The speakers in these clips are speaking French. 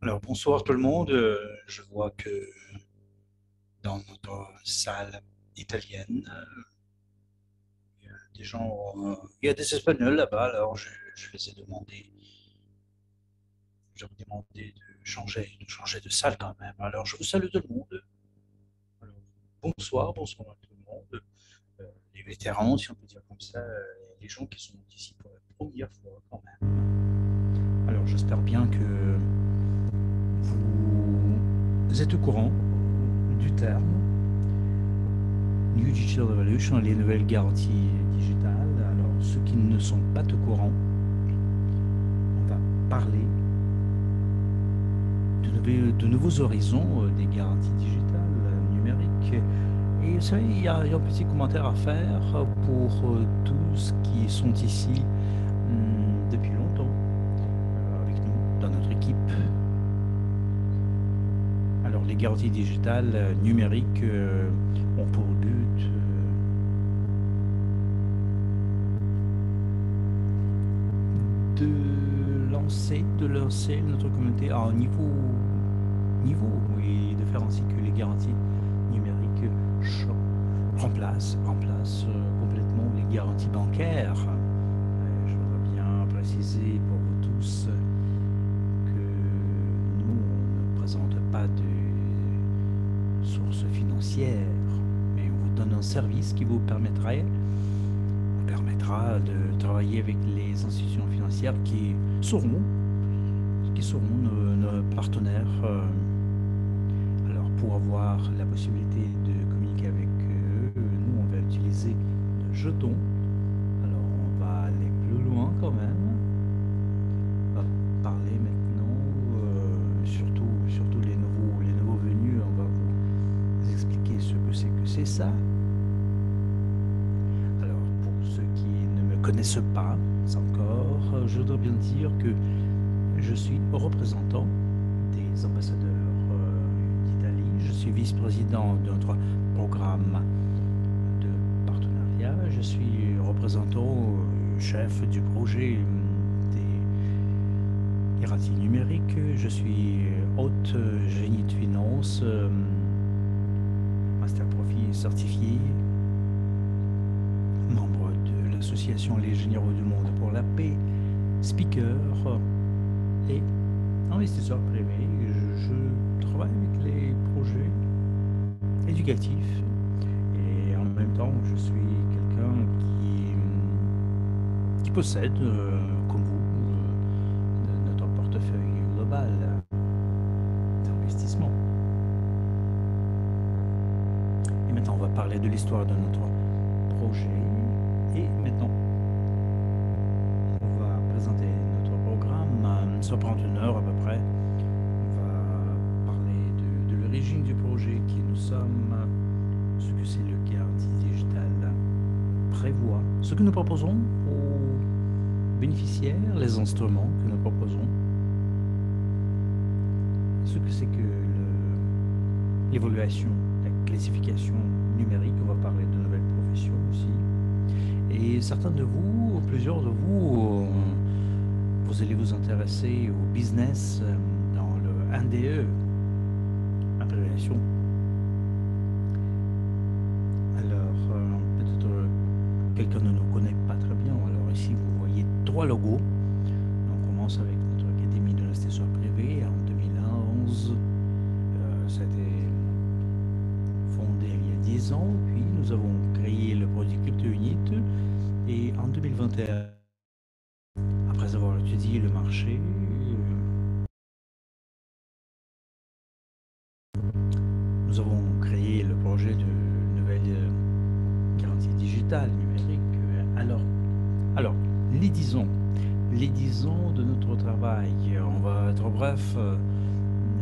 Alors bonsoir tout le monde. Je vois que dans notre salle italienne, des gens, il y a des Espagnols là-bas. Alors je les ai demandé, je leur ai demandé de changer de salle quand même. Alors je vous salue tout le monde. Alors, bonsoir à tout le monde. Les vétérans, si on peut dire comme ça, les gens qui sont ici pour la première fois quand même. Alors j'espère bien que vous êtes au courant du terme New Digital Revolution, les nouvelles garanties digitales. Alors, ceux qui ne sont pas au courant, on va parler de nouveaux horizons des garanties digitales numériques. Et vous savez, il y a un petit commentaire à faire pour tous qui sont ici depuis longtemps avec nous, dans notre équipe. Alors, les garanties digitales numériques ont pour but de lancer notre communauté à un niveau et de faire ainsi que les garanties numériques remplacent complètement les garanties bancaires. Je voudrais bien préciser pour vous tous que nous, on ne présente pas de sources financières, mais on vous donne un service qui vous permettra de travailler avec les institutions financières qui seront nos partenaires. Alors, pour avoir la possibilité de communiquer avec eux, nous, on va utiliser le jeton. Alors, on va aller plus loin quand même. On va parler maintenant, surtout les nouveaux venus, on va vous expliquer ce que c'est ça. Alors, pour ceux qui ne me connaissent pas encore, je dois bien dire que je suis représentant des ambassadeurs d'Italie. Je suis vice-président de notre programme de partenariat. Je suis représentant, chef du projet des garanties numériques. Je suis hôte génie de finance, master profit certifié, membre de l'association Les Généraux du Monde pour la paix, speaker et investisseur privé. Je travaille avec les projets éducatifs et en même temps je suis quelqu'un qui possède, comme vous, notre portefeuille global d'investissement. Et maintenant on va parler de l'histoire de notre projet. Et maintenant on va présenter notre programme. Ça prend une heure à peu près. On va parler de l'origine du projet, qui nous sommes, ce que c'est le garantie digitale prévoit, ce que nous proposons aux bénéficiaires, les instruments que nous proposons, ce que c'est que l'évaluation, la classification numérique. On va parler de nouvelles professions aussi. Et certains de vous, ou plusieurs de vous, vous allez vous intéresser au business dans le NDE, abréviation. Alors, peut-être quelqu'un ne nous connaît pas très bien. Alors ici, vous voyez 3 logos. On commence avec notre Académie de l'investisseur privé en 2011. Ça a été fondé il y a 10 ans. Puis nous avons créé le produit CryptoUnit. Et en 2021, après avoir étudié le marché, nous avons créé le projet de nouvelle garantie digitale numérique. Alors, les 10 ans de notre travail, on va être bref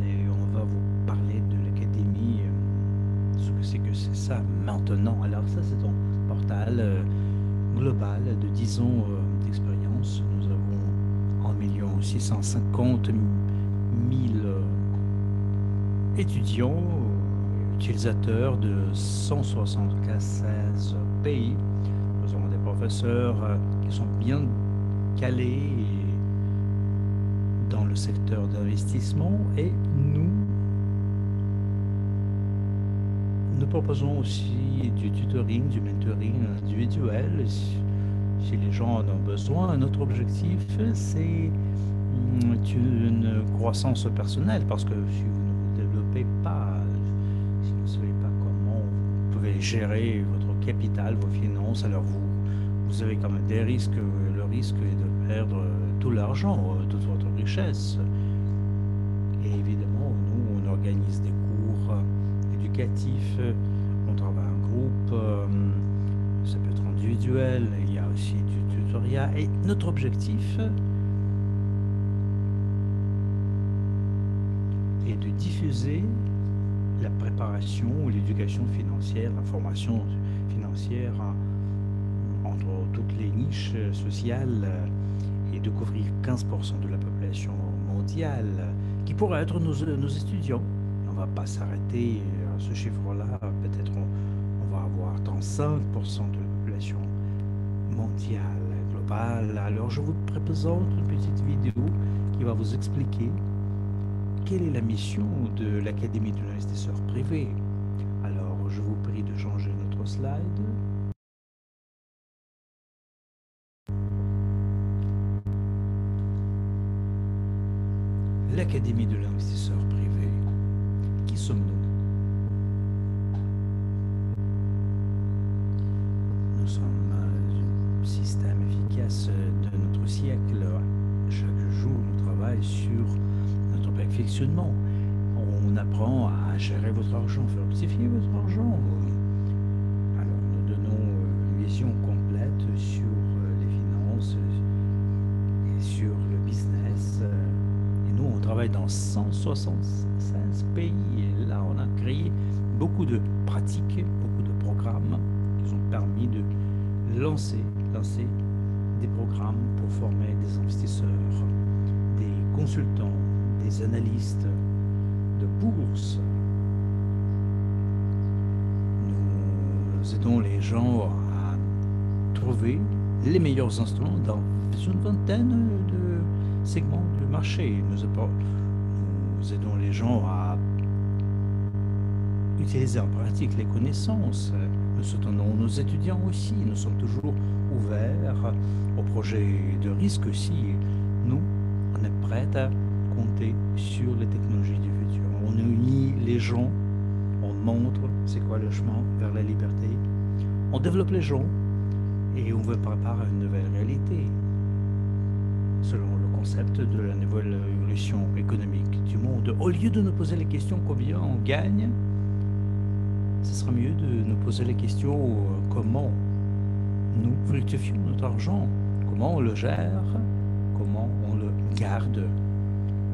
et on va vous parler de l'académie, ce que c'est ça maintenant. Alors ça, c'est un portal global de 10 ans d'expérience. Nous avons 1 650 000 étudiants, utilisateurs de 176 pays. Nous avons des professeurs qui sont bien calés et dans le secteur d'investissement et nous proposons aussi du tutoring, du mentoring individuel si les gens en ont besoin. Notre objectif, c'est une croissance personnelle parce que si vous ne vous développez pas, si vous ne savez pas comment vous pouvez gérer votre capital, vos finances, alors vous avez quand même des risques. Le risque est de perdre tout l'argent, toute votre richesse. Et évidemment, nous, on organise des cours éducatifs, on travaille en groupe, ça peut être individuel, il y a aussi du tutoriel. Et notre objectif est de diffuser la préparation ou l'éducation financière, la formation financière entre toutes les niches sociales et de couvrir 15% de la population mondiale qui pourraient être nos étudiants. On ne va pas s'arrêter à ce chiffre-là, peut-être on va avoir 35% de la population mondiale, globale. Alors je vous présente une petite vidéo qui va vous expliquer quelle est la mission de l'Académie de l'investisseur privé. Alors je vous prie de changer notre slide. L'Académie de l'investisseur privé. Qui sommes-nous? Nous sommes un système efficace de notre siècle. Chaque jour, nous travaillons sur notre perfectionnement. On apprend à gérer votre argent, faire fructifier votre argent. Alors, nous donnons une vision complète sur les finances et sur le business. Et nous, on travaille dans 176 pays. Et là, on a créé beaucoup de pratiques, beaucoup de programmes qui ont permis de lancer des programmes pour former des investisseurs, des consultants, des analystes de bourse. Nous aidons les gens à trouver les meilleurs instruments dans une vingtaine de segments du marché. Nous aidons les gens à utiliser en pratique les connaissances. Nous soutenons nos étudiants aussi. Nous sommes toujours ouverts aux projets de risque aussi. Nous, on est prêts à compter sur les technologies du futur. On unit les gens, on montre c'est quoi le chemin vers la liberté. On développe les gens et on veut préparer une nouvelle réalité selon le concept de la nouvelle évolution économique du monde. Au lieu de nous poser les questions combien on gagne, ce sera mieux de nous poser les questions comment nous fructifions notre argent, comment on le gère, comment on le garde.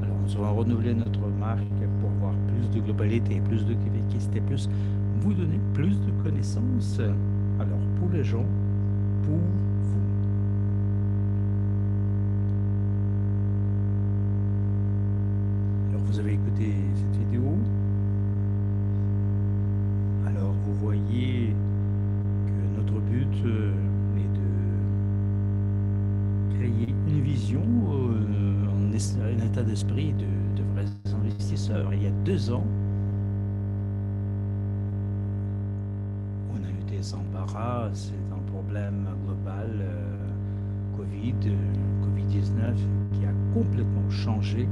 Alors nous allons renouveler notre marque pour avoir plus de globalité, plus de efficacité, plus vous donner plus de connaissances. Alors pour les gens, pour vous. Alors vous avez écouté cette vidéo. Alors vous voyez que notre but est de créer une vision, un état d'esprit de vrais investisseurs. Il y a 2 ans, on a eu des embarras, c'est un problème global, Covid-19, qui a complètement changé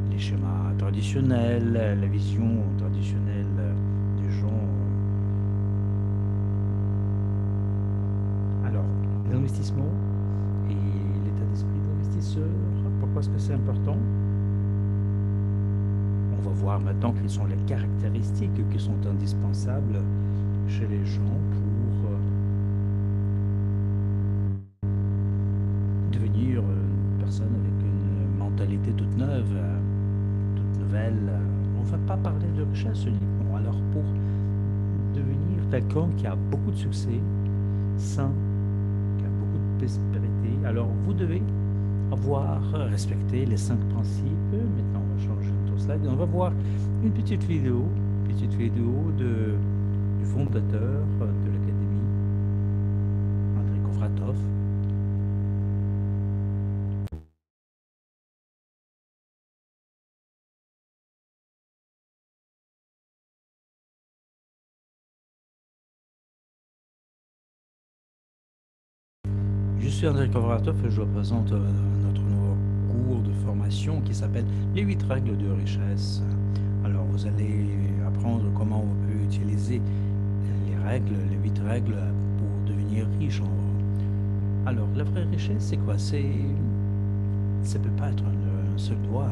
les schémas traditionnels, la vision traditionnelle des gens. Alors, l'investissement et l'état d'esprit d'investisseur, pourquoi est-ce que c'est important? On va voir maintenant quelles sont les caractéristiques qui sont indispensables chez les gens pour devenir une personne avec une mentalité toute neuve, toute nouvelle. On ne va pas parler de richesse uniquement. Alors pour devenir quelqu'un qui a beaucoup de succès, sain, qui a beaucoup de prospérité, alors vous devez avoir respecté les 5 principes. Maintenant, on va changer notre slide et on va voir une petite vidéo du fondateur de l'Académie, Andrei Kovratov. Je suis André Kovratov et je représente notre nouveau cours de formation qui s'appelle Les 8 règles de richesse. Alors, vous allez apprendre comment on peut utiliser les règles, les 8 règles pour devenir riche. Alors, la vraie richesse, c'est quoi? Ça peut pas être un seul doigt.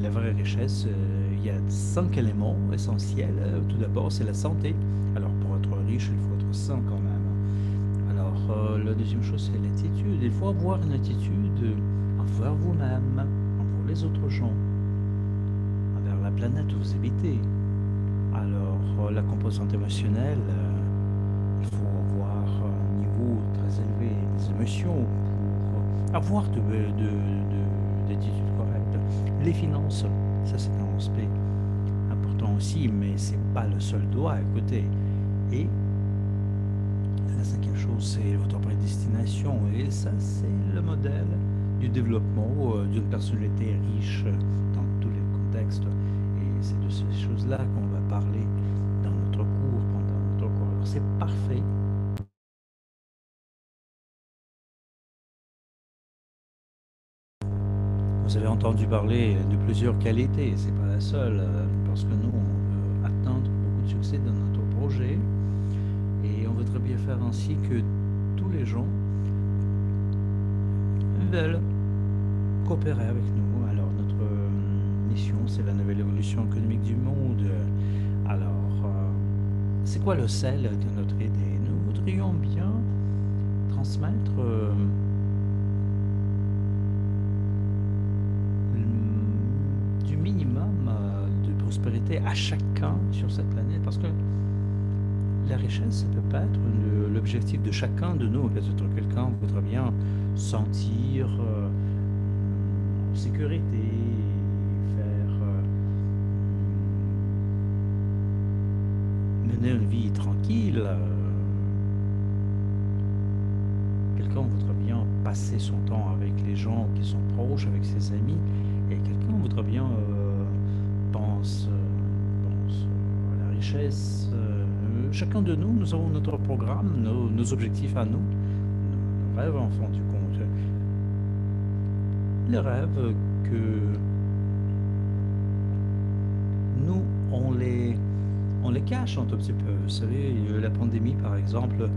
La vraie richesse, il y a 5 éléments essentiels. Tout d'abord, c'est la santé. Alors, pour être riche, il faut être sain quand même. Alors, la deuxième chose, c'est l'attitude. Il faut avoir une attitude envers vous-même, envers les autres gens, envers la planète où vous habitez. Alors, la composante émotionnelle, il faut avoir un niveau très élevé des émotions pour avoir d'attitude correcte. Les finances, ça c'est un aspect important aussi, mais c'est pas le seul doigt à côté. Et la cinquième chose, c'est votre prédestination. Et ça, c'est le modèle du développement d'une personnalité riche dans tous les contextes. Et c'est de ces choses-là qu'on va parler dans notre cours, pendant notre cours. Alors, c'est parfait. Vous avez entendu parler de plusieurs qualités, c'est pas la seule, parce que nous, on veut atteindre beaucoup de succès dans notre projet et on voudrait bien faire ainsi que tous les gens veulent coopérer avec nous. Alors, notre mission, c'est la nouvelle évolution économique du monde. Alors, c'est quoi le sel de notre idée? Nous voudrions bien transmettre du minimum de prospérité à chacun sur cette planète, parce que la richesse, ça peut pas être l'objectif de chacun de nous. Peut-être quelqu'un voudrait bien sentir en sécurité, faire mener une vie tranquille. Quelqu'un voudrait bien passer son temps avec les gens qui sont proches, avec ses amis, et quelqu'un voudrait bien pense à la richesse. Chacun de nous, nous avons notre programme, nos objectifs à nous, nos rêves en fin du compte. Les rêves que nous, on les cache un tout petit peu. Vous savez, la pandémie, par exemple,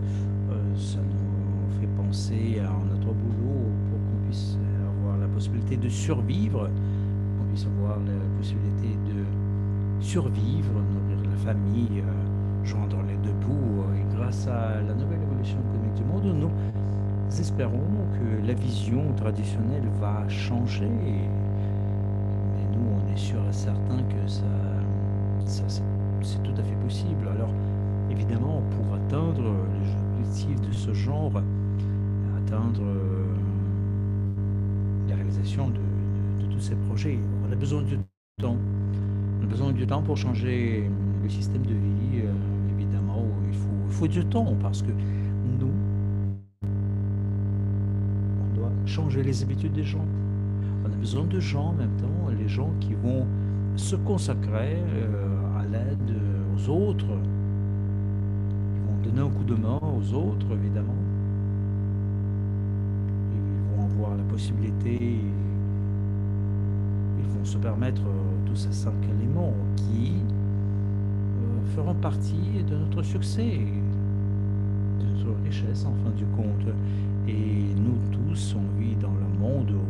ça nous fait penser à notre boulot pour qu'on puisse avoir la possibilité de survivre, qu'on puisse avoir la possibilité de survivre, nourrir la famille, joindre les deux bouts. Et grâce à la nouvelle évolution économique du monde, nous espérons que la vision traditionnelle va changer. Mais nous, on est sûr et certain que c'est tout à fait possible. Alors, évidemment, pour atteindre les objectifs de ce genre, atteindre la réalisation de tous ces projets, on a besoin du temps. On a besoin du temps pour changer le système de vie. Évidemment, il faut du temps parce que nous, on doit changer les habitudes des gens. On a besoin de gens en même temps, les gens qui vont se consacrer à l'aide aux autres, qui vont donner un coup de main aux autres, évidemment. Ils vont avoir la possibilité, ils vont se permettre tous ces 5 éléments qui feront partie de notre succès, de notre richesse en fin du compte. Et nous tous, on vit dans le monde où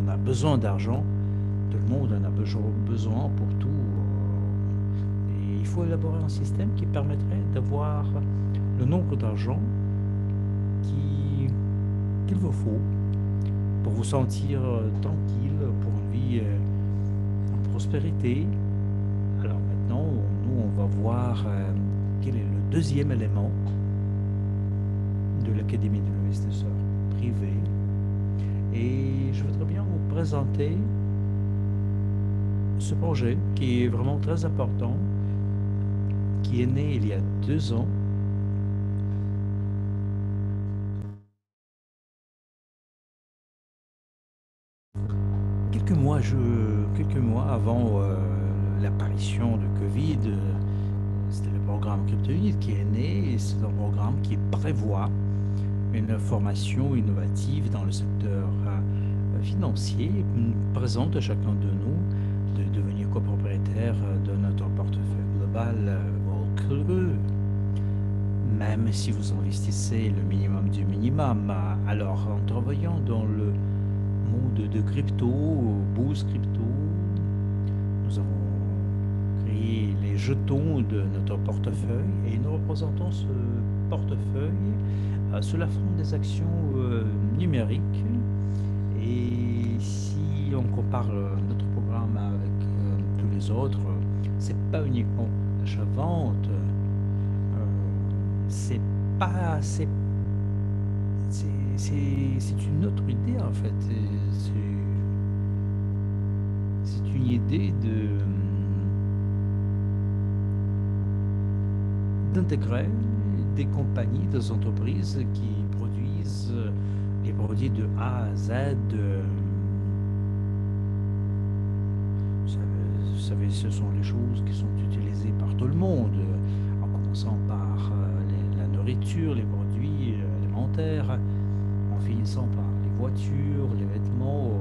on a besoin d'argent. Tout le monde en a besoin pour tout. Et il faut élaborer un système qui permettrait d'avoir le nombre d'argent qu'il vous faut pour vous sentir tranquille, pour une vie en prospérité. Alors maintenant, nous, on va voir quel est le deuxième élément de l'Académie de l'investisseur privé. Et je voudrais bien vous présenter ce projet qui est vraiment très important, qui est né il y a 2 ans. Quelques mois avant l'apparition de Covid, c'était le programme Cryptoïde qui est né et c'est un programme qui prévoit une formation innovative dans le secteur financier, présente à chacun de nous de devenir copropriétaire de notre portefeuille global Volcreux. Même si vous investissez le minimum du minimum, alors en travaillant dans le monde de crypto, bourse crypto, nous avons créé les jetons de notre portefeuille et nous représentons ce portefeuille sous la forme des actions numériques. Et si on compare notre programme avec tous les autres, c'est pas uniquement l'achat-vente, c'est pas, c'est une autre idée en fait. C'est une idée d'intégrer des compagnies, des entreprises qui produisent les produits de A à Z. Vous savez, ce sont les choses qui sont utilisées par tout le monde, en commençant par la nourriture, les produits alimentaires, en finissant par les voitures, les vêtements,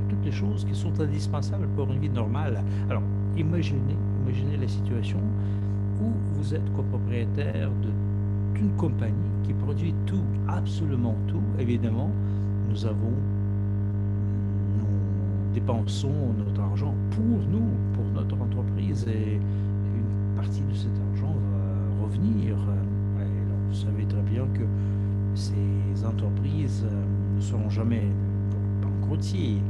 toutes les choses qui sont indispensables pour une vie normale. Alors, imaginez la situation où vous êtes copropriétaire d'une compagnie qui produit tout, absolument tout. Évidemment, nous dépensons notre argent pour nous, pour notre entreprise, et une partie de cet argent va revenir. Alors, vous savez très bien que ces entreprises ne seront jamais banqueroutiers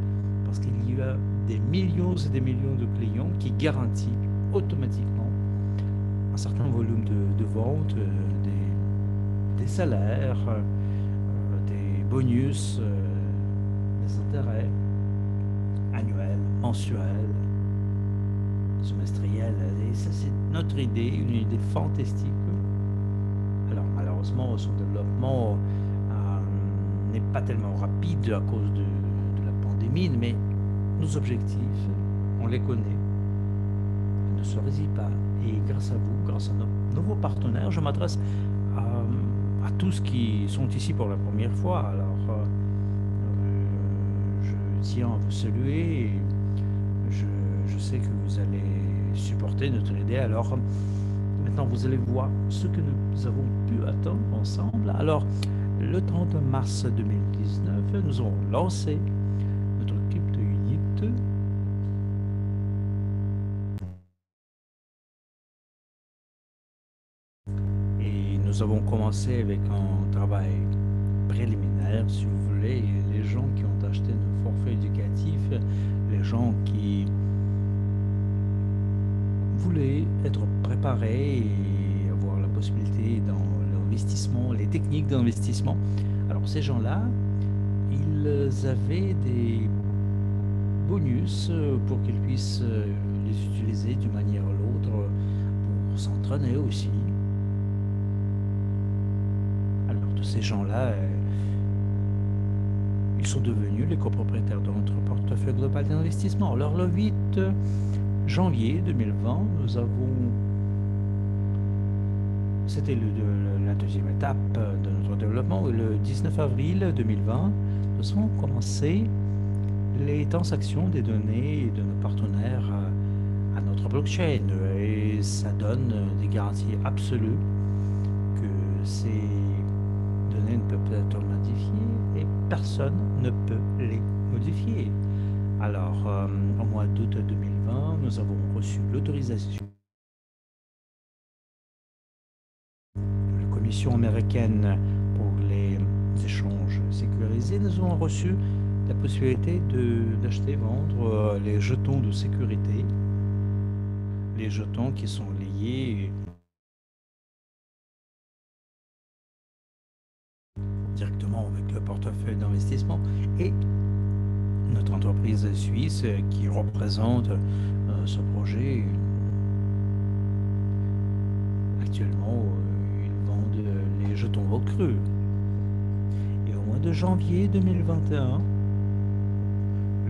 parce qu'il y a des millions et des millions de clients qui garantissent automatiquement un certain volume de ventes, des salaires, des bonus, des intérêts annuels, mensuels, semestriels. Et ça, c'est notre idée, une idée fantastique. Alors, malheureusement, son développement n'est pas tellement rapide à cause de la pandémie, mais nos objectifs, on les connaît, ne se résille pas. Et grâce à vous, grâce à nos nouveaux partenaires, je m'adresse à tous qui sont ici pour la première fois. Alors, je tiens à vous saluer. Je sais que vous allez supporter notre idée. Alors, maintenant, vous allez voir ce que nous avons pu attendre ensemble. Alors, le 30 mars 2019, nous avons lancé notre Crypto Unit. Et nous avons commencé avec un travail préliminaire, si vous voulez. Les gens qui ont acheté nos forfaits éducatifs, les gens qui voulaient être préparés et avoir la possibilité dans l'investissement, les techniques d'investissement. Alors ces gens-là, ils avaient des bonus pour qu'ils puissent les utiliser d'une manière ou l'autre pour s'entraîner aussi. Alors tous ces gens-là, ils sont devenus les copropriétaires de notre portefeuille global d'investissement. Alors le 8 janvier 2020, c'était la deuxième étape de notre développement. Le 19 avril 2020, nous avons commencé les transactions des données de nos partenaires à notre blockchain. Et ça donne des garanties absolues que ces données ne peuvent être modifiées et personne ne peut les modifier. Alors, au mois d'août 2020, nous avons reçu l'autorisation de la Commission américaine pour les échanges sécurisés. Nous avons reçu la possibilité d'acheter et vendre les jetons de sécurité, les jetons qui sont liés directement avec le portefeuille d'investissement et notre entreprise suisse qui représente ce projet. Actuellement, ils vendent les jetons Volcreux. Et au mois de janvier 2021,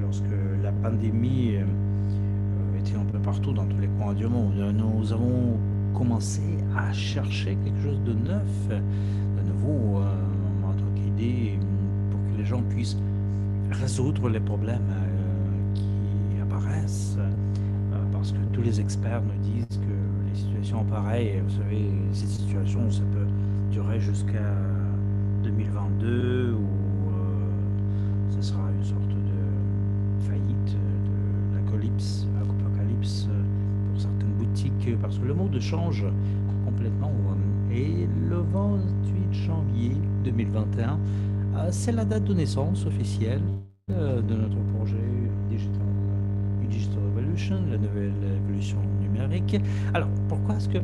lorsque la pandémie était un peu partout dans tous les coins du monde, nous avons commencé à chercher quelque chose de neuf, de nouveau. En tant gens puissent résoudre les problèmes qui apparaissent. Parce que tous les experts nous disent que les situations pareilles, vous savez, cette situation, ça peut durer jusqu'à 2022 où ce sera une sorte de faillite, de l'apocalypse pour certaines boutiques, parce que le monde change complètement. Et le 28 janvier 2021, c'est la date de naissance officielle de notre projet Digital Revolution, la nouvelle évolution numérique. Alors, pourquoi est-ce que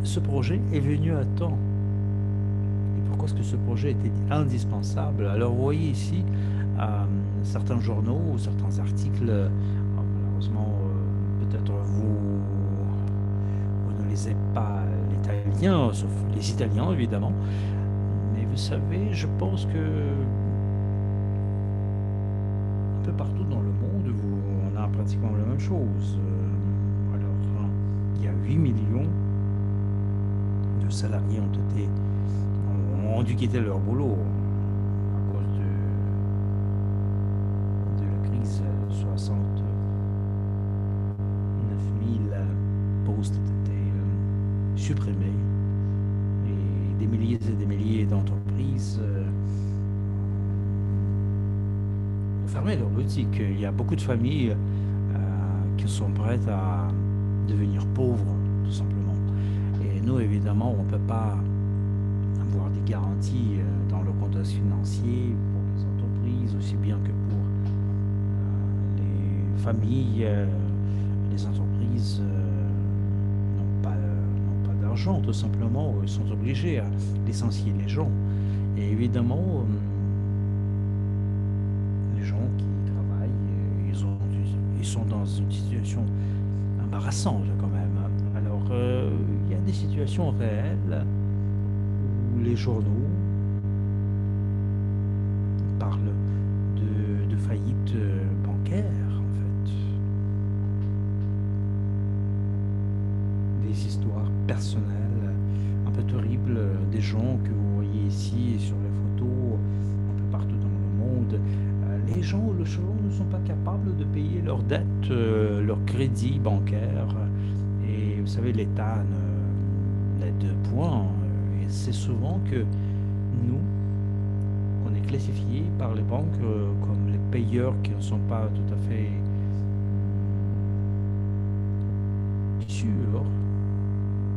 ce projet est venu à temps? Et pourquoi est-ce que ce projet était indispensable? Alors, vous voyez ici certains journaux ou certains articles, malheureusement, peut-être vous ne lisez pas l'italien, sauf les Italiens, évidemment. Mais vous savez, je pense que un peu partout dans le monde, on a pratiquement la même chose. Alors, il y a 8 millions de salariés ont dû quitter leur boulot à cause de la crise. 69 000 postes étaient supprimés et des milliers d'entreprises ont fermé leurs boutiques. Il y a beaucoup de familles qui sont prêtes à devenir pauvres, tout simplement. Et nous, évidemment, on ne peut pas avoir des garanties dans le contexte financier pour les entreprises, aussi bien que pour les familles. Les entreprises n'ont pas d'argent, tout simplement. Ils sont obligés à licencier les gens. Et évidemment, les gens qui travaillent, ils sont dans une situation embarrassante quand même. Alors, il y a des situations réelles où les journaux parlent de faillite bancaire, en fait. Des histoires personnelles un peu terribles, des gens que vous voyez ici sur les photos, un peu partout dans le monde. Les gens ne sont pas capables de payer leurs dettes, leurs crédits bancaires. Et vous savez, l'État n'aide point. Et c'est souvent que nous, on est classifiés par les banques comme les payeurs qui ne sont pas tout à fait sûrs.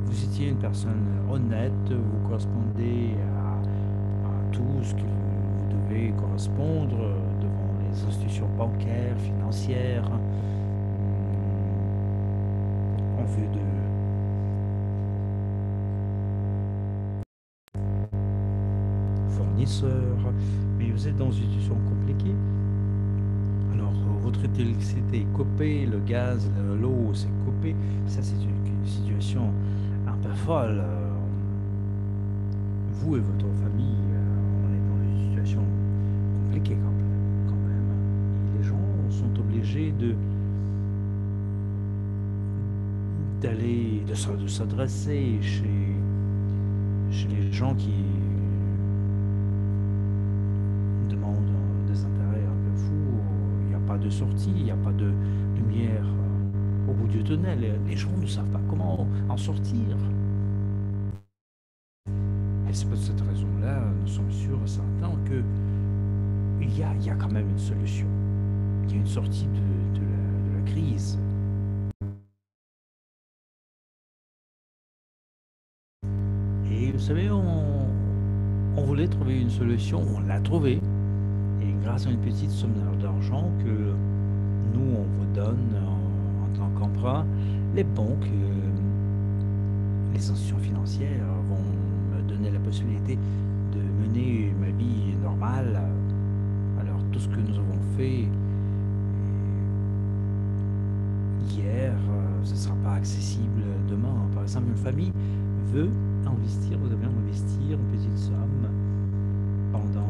Vous étiez une personne honnête, vous correspondez à tout ce que vous devez correspondre devant les institutions bancaires, financières, en vue de fournisseurs, mais vous êtes dans une situation compliquée. Alors, votre électricité est coupée, le gaz, l'eau, c'est coupé. Ça, c'est une situation un peu folle. Vous et votre famille, on est dans une situation compliquée quand même. Et les gens sont obligés de s'adresser chez les gens qui demandent des intérêts un peu fous. Il n'y a pas de sortie, il n'y a pas de lumière au bout du tunnel. Les gens ne savent pas comment en sortir. Et c'est pour cette raison-là, nous sommes sûrs et certains qu'il y a quand même une solution. Il y a une sortie de la crise. Et vous savez, on voulait trouver une solution, on l'a trouvée. Et grâce à une petite somme d'argent que nous, on vous donne en tant qu'emprunt, les banques, les institutions financières vont me donner la possibilité de mener ma vie normale. Alors, tout ce que nous avons fait hier, ce ne sera pas accessible demain. Par exemple, une famille veut investir, vous devez investir une petite somme pendant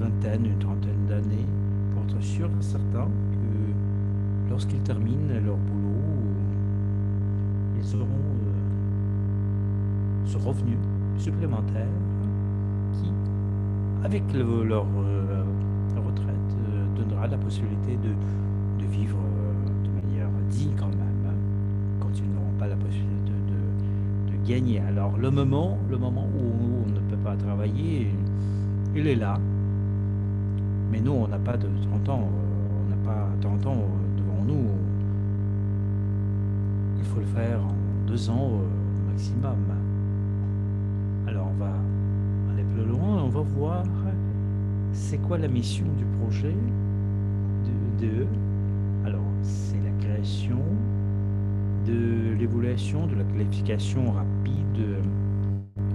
une trentaine d'années pour être sûr et certain que lorsqu'ils terminent leur boulot, ils auront ce revenu supplémentaire qui, avec leur donnera la possibilité de vivre de manière digne quand même, hein, quand ils n'auront pas la possibilité de gagner. Alors le moment où on ne peut pas travailler, il est là. Mais nous, on n'a pas de 30 ans, on n'a pas 30 ans devant nous. Il faut le faire en 2 ans maximum. Alors on va aller plus loin, on va voir c'est quoi la mission du projet de alors c'est la création de l'évaluation de la qualification rapide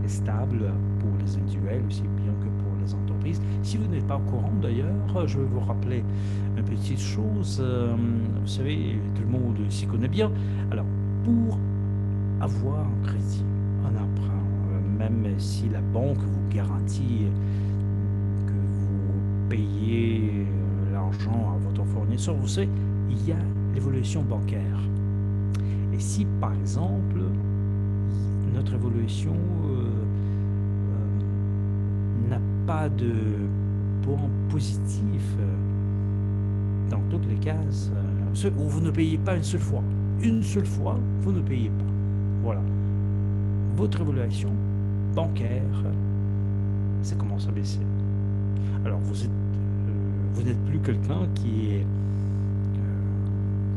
et stable pour les individuels aussi bien que pour les entreprises. Si vous n'êtes pas au courant d'ailleurs, je vais vous rappeler une petite chose. Vous savez, tout le monde s'y connaît bien. Alors, pour avoir un crédit, un emprunt, même si la banque vous garantit que vous payez l'argent à votre fournisseur, vous savez, il y a l'évolution bancaire. Et si, par exemple, notre évolution n'a pas de point positif dans toutes les cases, où vous ne payez pas une seule fois, vous ne payez pas. Voilà. Votre évaluation bancaire, ça commence à baisser. Alors, vous n'êtes plus quelqu'un qui est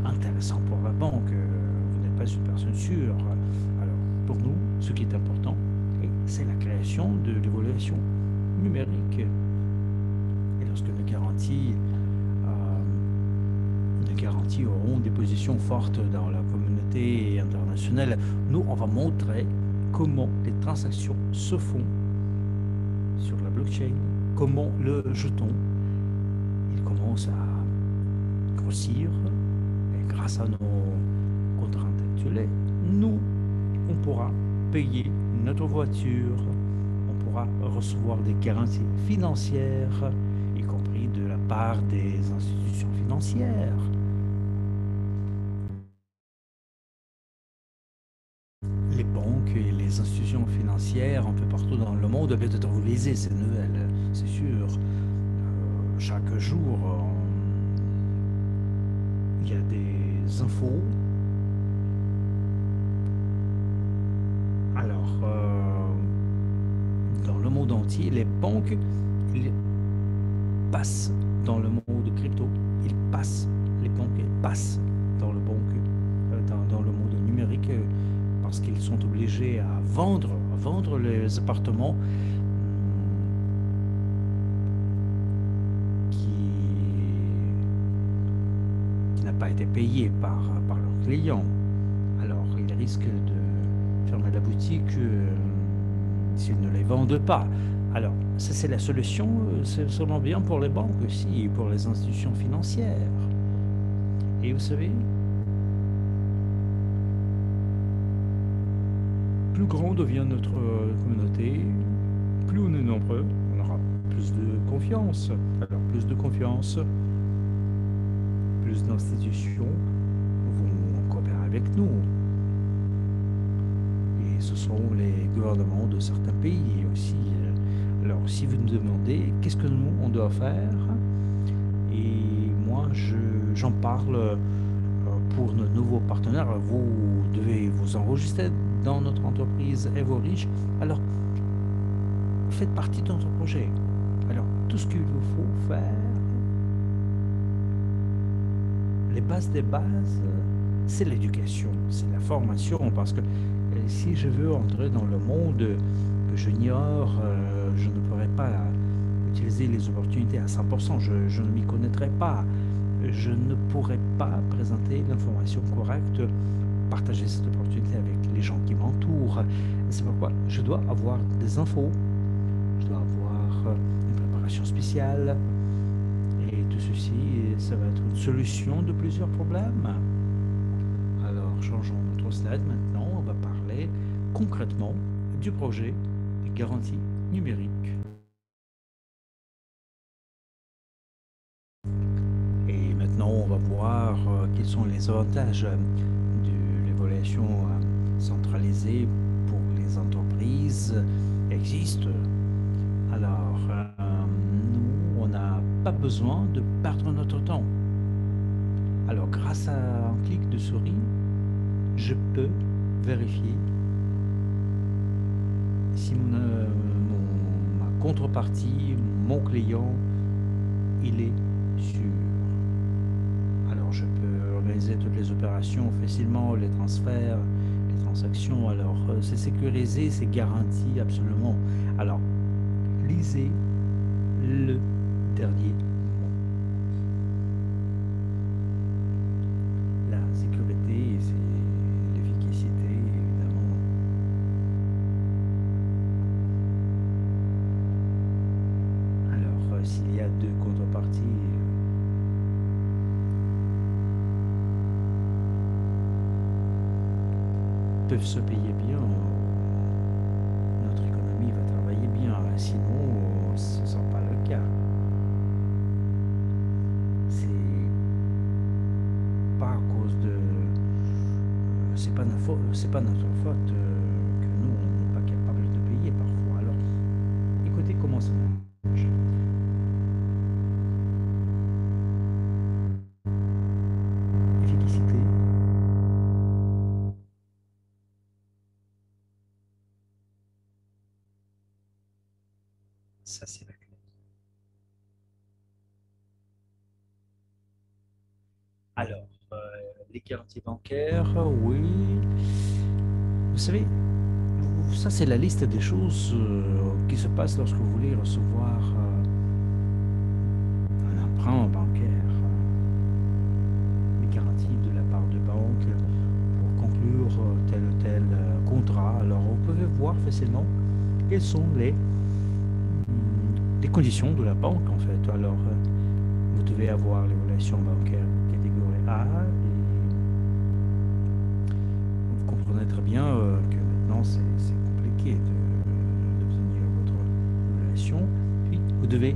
intéressant pour la banque. Vous n'êtes pas une personne sûre. Alors, pour nous, ce qui est important, c'est la création de l'évaluation numérique. Et lorsque nos garanties auront des positions fortes dans la communauté internationale, nous, on va montrer comment les transactions se font sur la blockchain, comment le jeton, il commence à grossir, et grâce à nos contraintes actuelles, nous, on pourra payer notre voiture, on pourra recevoir des garanties financières, y compris de la part des institutions financières. Les banques et les institutions financières un peu partout dans le monde, peut-être vous lisez ces nouvelles, c'est sûr. Chaque jour, il y a des infos. Alors, dans le monde entier, les banques, ils passent dans le monde crypto, les banques passent dans le monde numérique parce qu'ils sont obligés à vendre les appartements qui n'a pas été payé par leurs clients. Alors, ils risquent de fermer la boutique s'ils ne les vendent pas. Alors, ça c'est la solution, c'est seulement bien pour les banques aussi, et pour les institutions financières. Et vous savez, plus grand devient notre communauté, plus on est nombreux, on aura plus de confiance. Alors, plus de confiance, plus d'institutions vont coopérer avec nous. Et ce sont les gouvernements de certains pays aussi. Alors, si vous me demandez qu'est-ce que nous, on doit faire, et moi, j'en parle pour nos nouveaux partenaires. Vous devez vous enregistrer dans notre entreprise EvoRich. Alors, faites partie de notre projet. Alors, tout ce qu'il vous faut faire, les bases des bases, c'est l'éducation, c'est la formation, parce que si je veux entrer dans le monde que j'ignore, je ne pourrai pas utiliser les opportunités à 100%, je ne m'y connaîtrai pas, je ne pourrai pas présenter l'information correcte, partager cette opportunité avec les gens qui m'entourent. C'est pourquoi je dois avoir des infos, je dois avoir une préparation spéciale, et tout ceci, ça va être une solution de plusieurs problèmes. Alors, changeons notre slide maintenant, on va parler concrètement du projet de garantie numérique. Et maintenant, on va voir quels sont les avantages de l'évaluation centralisée pour les entreprises existent. Alors, nous, on a pas besoin de perdre notre temps. Alors, grâce à un clic de souris, je peux vérifier si ma contrepartie, mon client, il est sûr. Alors, je peux organiser toutes les opérations facilement, les transferts, les transactions. Alors, c'est sécurisé, c'est garanti absolument. Alors, lisez le dernier mot. La sécurité, c'est l'efficacité, évidemment. Alors, s'il y a deux contreparties, peuvent se payer bien, notre économie va travailler bien. Sinon, ce ne sera pas le cas. C'est pas à cause de. C'est pas notre faute que nous, on n'est pas capable de payer parfois. Alors, écoutez comment ça marche. Efficacité. Ça, c'est la clé. Alors, les garanties bancaires, oui. Vous savez, ça, c'est la liste des choses qui se passent lorsque vous voulez recevoir un emprunt bancaire, les garanties de la part de banque pour conclure tel ou tel contrat. Alors, vous pouvez voir facilement quelles sont les conditions de la banque, en fait. Alors, vous devez avoir les relations bancaires catégorie A et vous comprenez très bien que maintenant, c'est compliqué d'obtenir votre relation. Puis, vous devez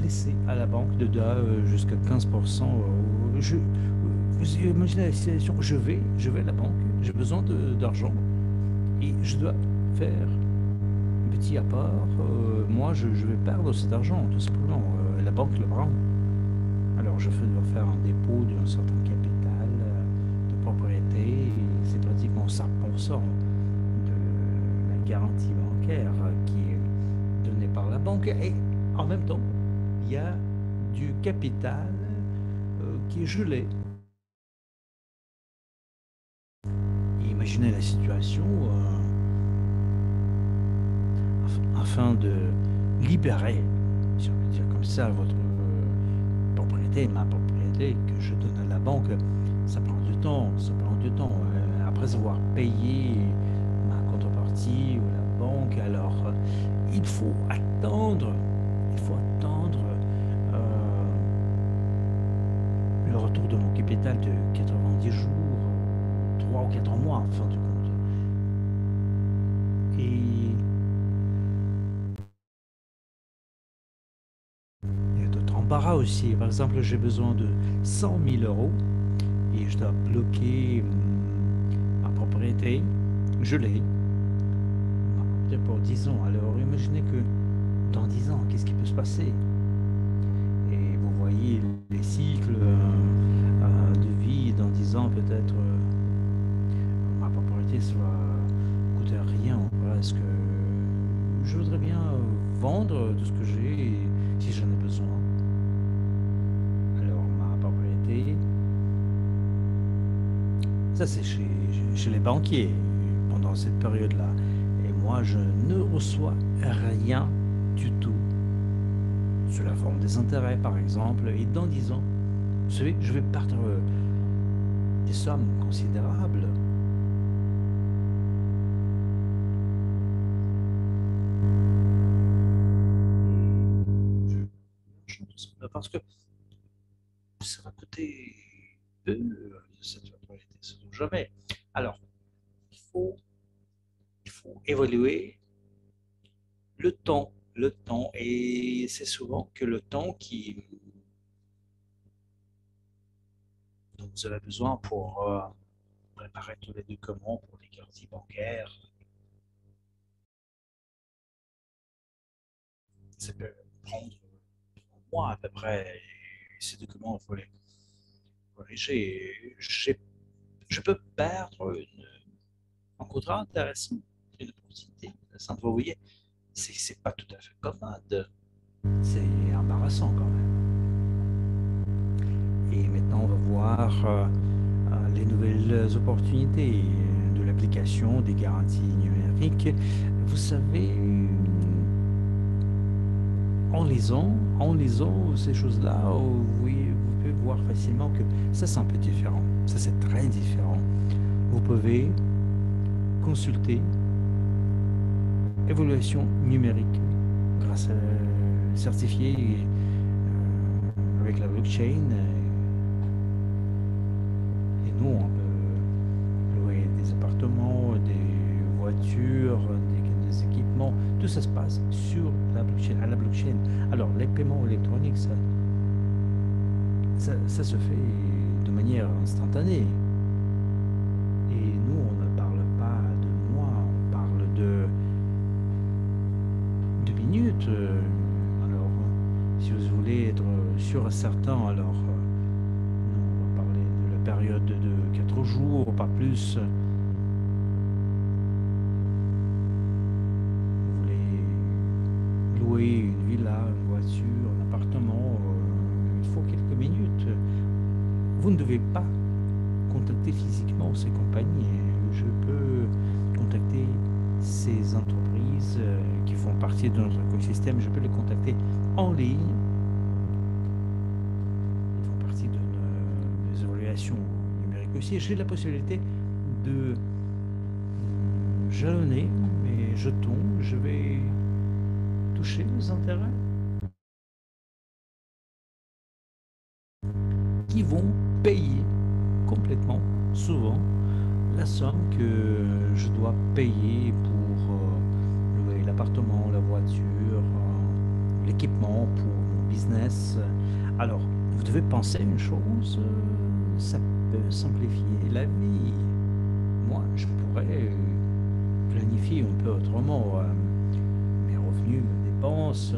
laisser à la banque de jusqu'à 15%. Vous imaginez la situation, je vais à la banque, j'ai besoin d'argent et je dois faire un petit apport. Moi, je vais perdre cet argent, tout simplement. La banque le prend. Alors, je dois faire un dépôt d'un certain capital de propriété et c'est pratiquement 5% de la garantie bancaire qui est donnée par la banque. Et en même temps, il y a du capital qui est gelé. Et imaginez la situation afin de libérer, si on peut dire comme ça, votre propriété, ma propriété que je donne à la banque. Ça prend du temps, ça prend du temps. Après avoir payé ma contrepartie ou la banque, alors il faut attendre le retour de mon capital de 90 jours, 3 ou 4 mois en fin de compte. Et il y a d'autres embarras aussi. Par exemple, j'ai besoin de 100 000 euros et je dois bloquer ma propriété. Je l'ai. Ma propriété pour 10 ans. Alors imaginez que dans 10 ans, qu'est-ce qui peut se passer? Et vous voyez les cycles de vie dans 10 ans, peut-être ma propriété coûte rien. Voilà, est-ce que je voudrais bien vendre tout ce que j'ai si j'en ai besoin? Alors, ma propriété, ça c'est chez les banquiers pendant cette période-là. Et moi, je ne reçois rien du tout sous la forme des intérêts, par exemple. Et dans 10 ans, vous savez, je vais perdre des sommes considérables. Parce que ça va coûter peu cette propriété, ça ne jamais. Alors, il faut, il faut évaluer le temps, et c'est souvent que le temps dont vous avez besoin pour préparer tous les documents pour les garanties bancaires, ça peut prendre mois à peu près. Et ces documents, il faut les corriger. Je peux perdre un contrat intéressant, une opportunité. Ça, vous voyez, c'est pas tout à fait commode. C'est embarrassant quand même. Et maintenant, on va voir les nouvelles opportunités de l'application des garanties numériques. Vous savez, en lisant ces choses-là, oui, vous pouvez voir facilement que ça, c'est un peu différent. Ça, c'est très différent. Vous pouvez consulter évaluation numérique grâce à certifié avec la blockchain. Et nous, on peut louer des appartements, des voitures, des équipements. Tout ça se passe sur la blockchain, à la blockchain. Alors, les paiements électroniques, ça se fait de manière instantanée. Et nous, on ne parle pas de mois, on parle de minutes. Alors, si vous voulez être sûr et certain, alors nous, on va parler de la période de 4 jours, pas plus. Vous voulez louer une villa, une voiture, un appartement, il faut quelques minutes. Vous ne devez pas contacter physiquement ces compagnies. Je peux contacter ces entreprises qui font partie de notre écosystème. Je peux les contacter en ligne. Ils font partie de nos évaluations numériques aussi. J'ai la possibilité de jalonner mes jetons. Je vais toucher les intérêts qui vont payer complètement, souvent, la somme que je dois payer pour louer l'appartement, la voiture, l'équipement pour mon business. Alors, vous devez penser une chose, ça peut simplifier la vie. Moi, je pourrais planifier un peu autrement mes revenus, mes dépenses.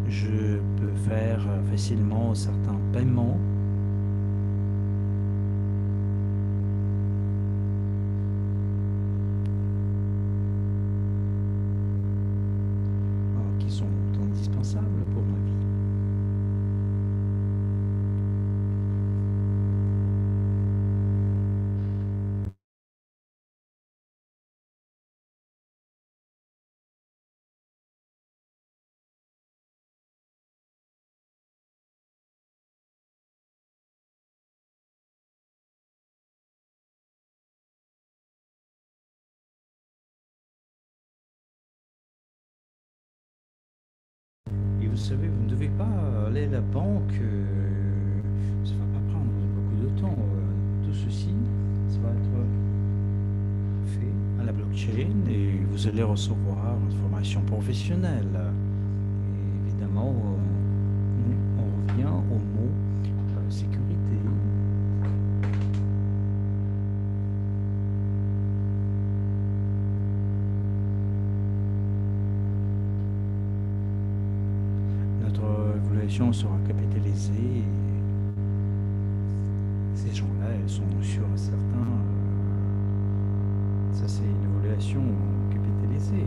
Je peux faire facilement certains paiements. Qui sont indispensables pour ma vie. Et vous savez, vous ne devez pas aller à la banque, ça ne va pas prendre beaucoup de temps. Tout ceci, ça va être fait à la blockchain et vous allez recevoir une formation professionnelle. Et évidemment, on revient au mot sécurité. Notre évaluation sera capitalisée et ces gens-là, elles sont sûrs et certains. Ça, c'est une évaluation capitalisée.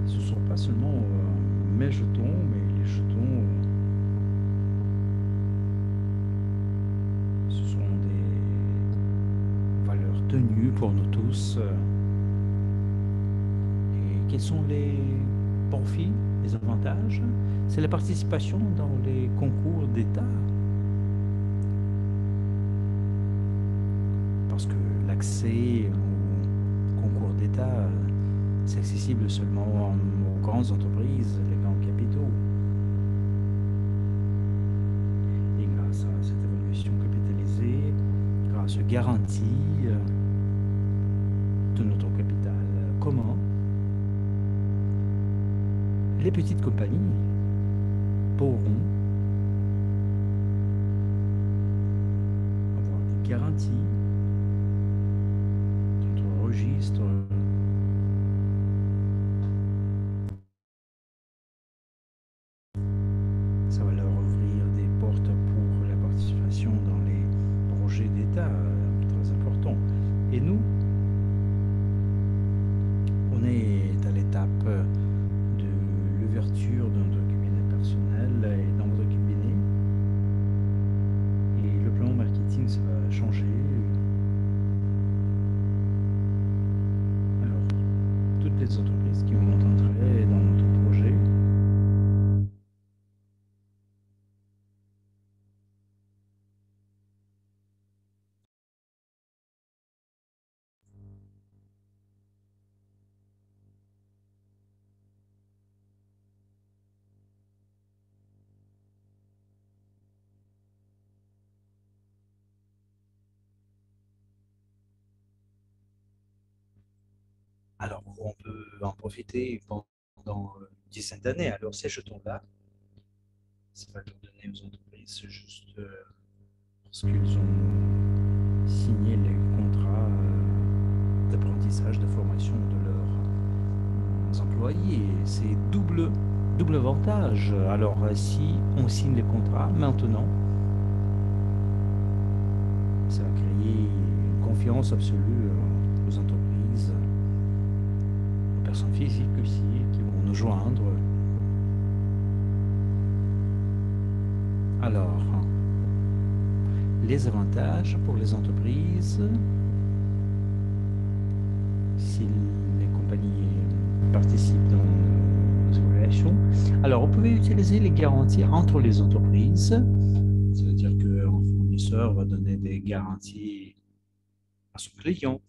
Ce ne sont pas seulement mes jetons, mais les jetons, ce sont des valeurs tenues pour nous tous. Et quels sont les profits, les avantages? C'est la participation dans les concours d'État. Parce que l'accès au concours d'État, c'est accessible seulement aux grandes entreprises, les grands capitaux. Et grâce à cette évaluation capitalisée, grâce aux garanties de notre capital commun, les petites compagnies pourront avoir des garanties dans notre registre on est à l'étape de l'ouverture de notre cabinet personnel et dans votre cabinet. Et le plan marketing, ça va changer. Alors, toutes les entreprises qui vont entrer dans notre projet, Alors, on peut en profiter pendant une dizaine d'années. Alors, ces jetons-là, ça va leur donner aux entreprises juste parce qu'ils ont signé les contrats d'apprentissage, de formation de leurs employés. C'est double avantage. Alors, si on signe les contrats maintenant, ça va créer une confiance absolue aux entreprises, aux personnes physiques aussi qui vont nous joindre. Alors, les avantages pour les entreprises, si les compagnies participent dans nos évaluations. Alors, vous pouvez utiliser les garanties entre les entreprises, c'est-à-dire qu'un fournisseur va donner des garanties à son client,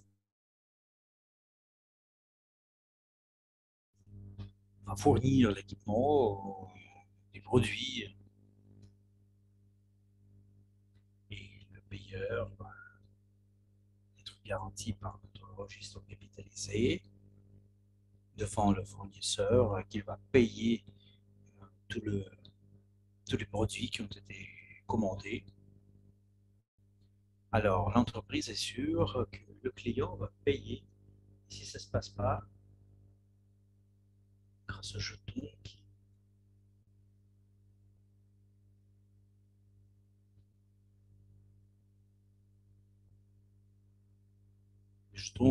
va fournir l'équipement, les produits, et le payeur va être garanti par notre registre capitalisé devant le fournisseur qu'il va payer tous les produits qui ont été commandés. Alors, l'entreprise est sûre que le client va payer. Si ça ne se passe pas, grâce au jeton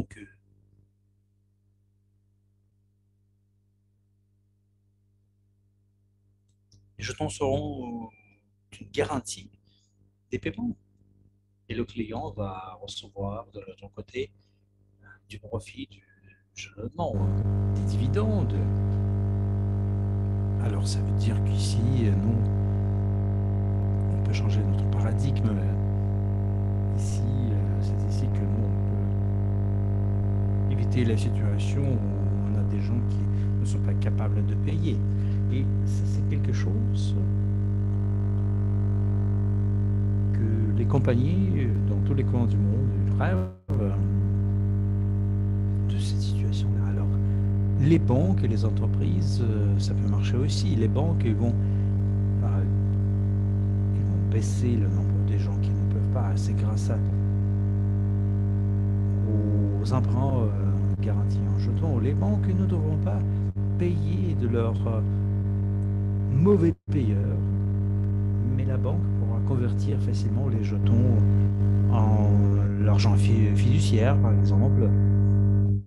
que les jetons seront une garantie des paiements. Et le client va recevoir de l'autre côté du profit du jeton, des dividendes. Alors, ça veut dire qu'ici, nous, on peut changer notre paradigme. Ici, c'est ici que nous, on peut éviter la situation où on a des gens qui ne sont pas capables de payer. Et ça, c'est quelque chose que les compagnies dans tous les coins du monde rêvent de cette situation-là. Alors, les banques et les entreprises, ça peut marcher aussi. Les banques, ils vont baisser le nombre de gens qui ne peuvent pas. C'est grâce aux emprunts garantis en jetons. Les banques ne devront pas payer de leurs mauvais payeurs, mais la banque pourra convertir facilement les jetons en l'argent fiduciaire, par exemple,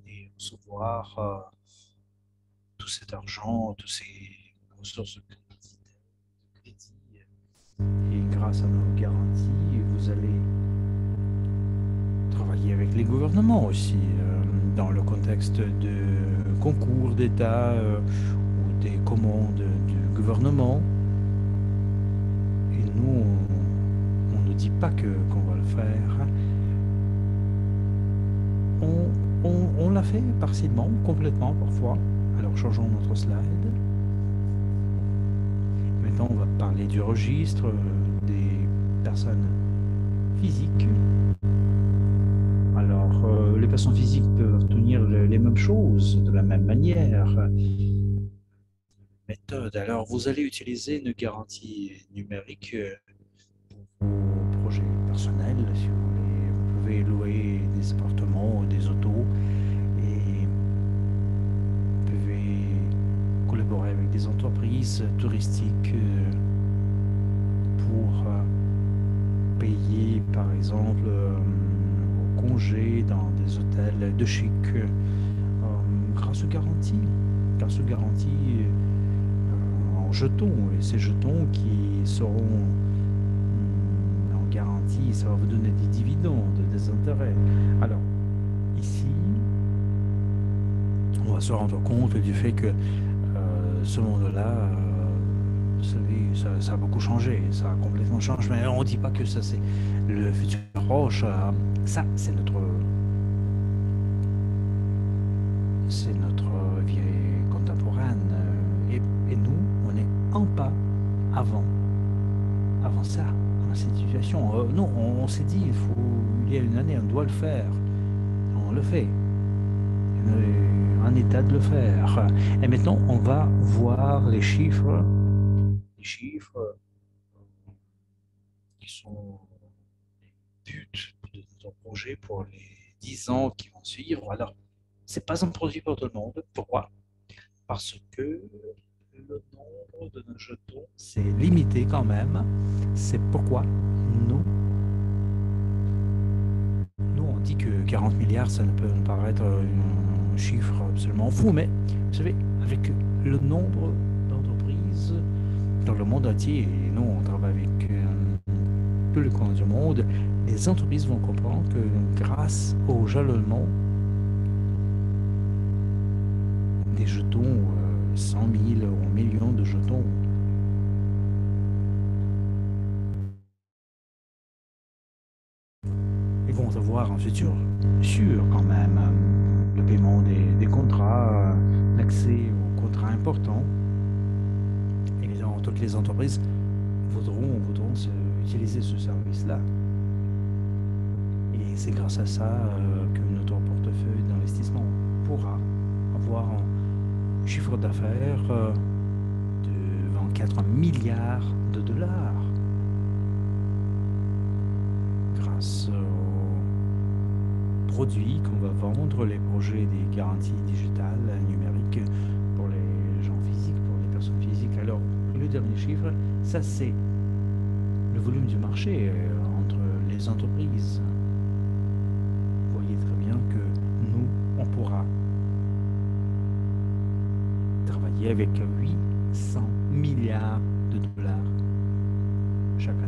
et recevoir tout cet argent, toutes ces ressources de crédit. Et grâce à nos garanties, vous allez travailler avec les gouvernements aussi, dans le contexte de concours d'État ou des commandes du gouvernement. Et nous, on ne dit pas qu'on va le faire. On l'a fait partiellement, complètement parfois. Alors changeons notre slide. Maintenant, on va parler du registre des personnes physiques. Alors, les personnes physiques peuvent obtenir les mêmes choses de la même manière. Méthode. Alors, vous allez utiliser une garantie numérique pour vos projets personnels, si vous voulez. Vous pouvez louer des appartements, des autos, et vous pouvez collaborer avec des entreprises touristiques pour payer, par exemple, vos congés dans des hôtels de chic grâce aux garanties en jetons, et ces jetons qui seront en garantie, ça va vous donner des dividendes, des intérêts. Alors, ici, on va se rendre compte du fait que ce monde-là, vous savez, ça a beaucoup changé, ça a complètement changé, mais on ne dit pas que ça c'est le futur proche, ça c'est notre vie contemporaine, et nous, on est un pas avant ça, dans cette situation. Non, on s'est dit, il y a une année, on doit le faire, on le fait. En état de le faire. Et maintenant, on va voir les chiffres qui sont les buts de notre projet pour les 10 ans qui vont suivre. Alors, c'est pas un produit pour tout le monde. Pourquoi? Parce que le nombre de nos jetons, c'est limité quand même. C'est pourquoi nous, on dit que 40 milliards, ça ne peut nous paraître un chiffre absolument fou, mais vous savez, avec le nombre d'entreprises dans le monde entier, et nous, on travaille avec tous les coins du monde, les entreprises vont comprendre que grâce au jalonnement des jetons, 100 000 ou millions de jetons, ils vont avoir un futur sûr quand même, le paiement des contrats, l'accès aux contrats importants. Et toutes les entreprises voudront utiliser ce service-là. Et c'est grâce à ça que notre portefeuille d'investissement pourra avoir un chiffre d'affaires de 24 milliards de dollars grâce aux produits qu'on va vendre, les projets des garanties digitales numériques pour les gens physiques, pour les personnes physiques. Alors, le dernier chiffre, ça c'est le volume du marché entre les entreprises. Vous voyez très bien que nous, on pourra travailler avec 800 milliards de dollars chaque année.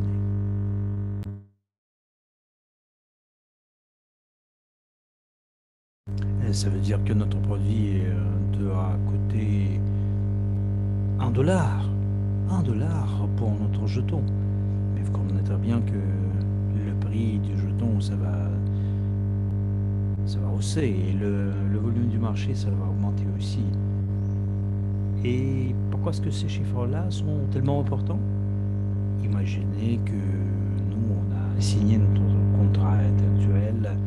Et ça veut dire que notre produit doit coûter $1 pour notre jeton. Mais vous comprenez très bien que le prix du jeton, ça va hausser, et le volume du marché, ça va augmenter aussi. Et pourquoi est-ce que ces chiffres-là sont tellement importants? Imaginez que nous, on a signé notre contrat intellectuel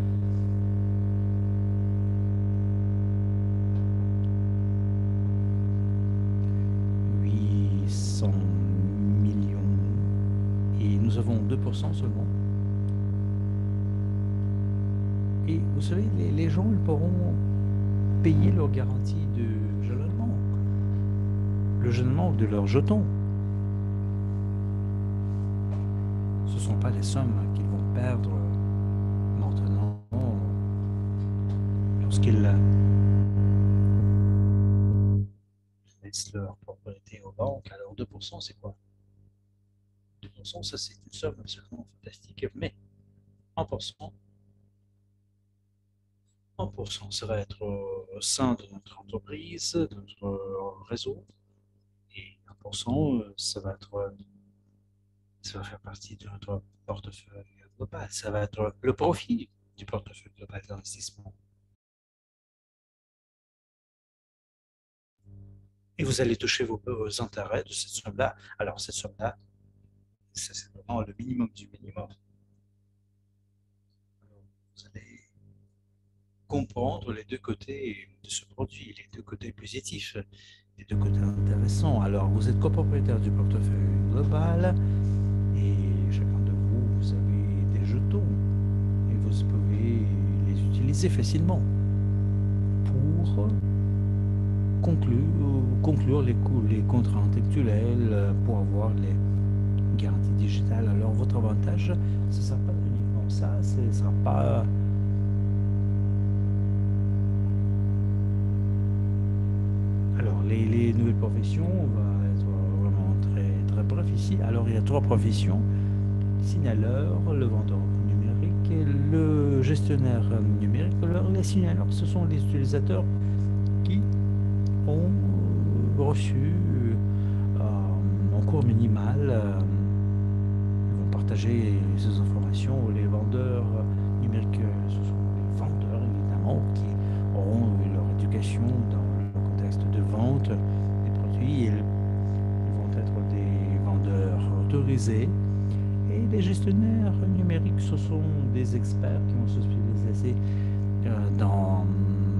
$800 millions et nous avons 2% seulement. Et vous savez, les gens, ils pourront payer leur garantie de jalonnement, le jalonnement de leurs jetons. Ce ne sont pas les sommes qu'ils vont perdre maintenant lorsqu'ils laissent leur propriété aux banques. Alors 2%, c'est quoi? 2%, ça c'est une somme absolument fantastique, mais 1%, ça va être au sein de notre entreprise, de notre réseau, et 1%, ça va faire partie de notre portefeuille global, ça va être le profit du portefeuille global d'investissement. Et vous allez toucher vos intérêts de cette somme-là. Alors cette somme-là, c'est vraiment le minimum du minimum. Alors, vous allez comprendre les deux côtés de ce produit, les deux côtés positifs, les deux côtés intéressants. Alors, vous êtes copropriétaire du portefeuille global et chacun de vous, vous avez des jetons et vous pouvez les utiliser facilement pour conclure les contrats intellectuels, pour avoir les garanties digitales. Alors, votre avantage, ce ne sera pas uniquement ça, ce ne sera pas les nouvelles professions, on va être vraiment très, très bref ici. Alors, il y a trois professions: signaleur, le vendeur numérique et le gestionnaire numérique. Alors, les signaleurs, ce sont les utilisateurs qui ont reçu en cours minimal, ils vont partager ces informations. Les vendeurs numériques, ce sont les vendeurs évidemment qui auront eu leur éducation dans le contexte de vente des produits. Ils vont être des vendeurs autorisés. Et les gestionnaires numériques, ce sont des experts qui vont se spécialiser dans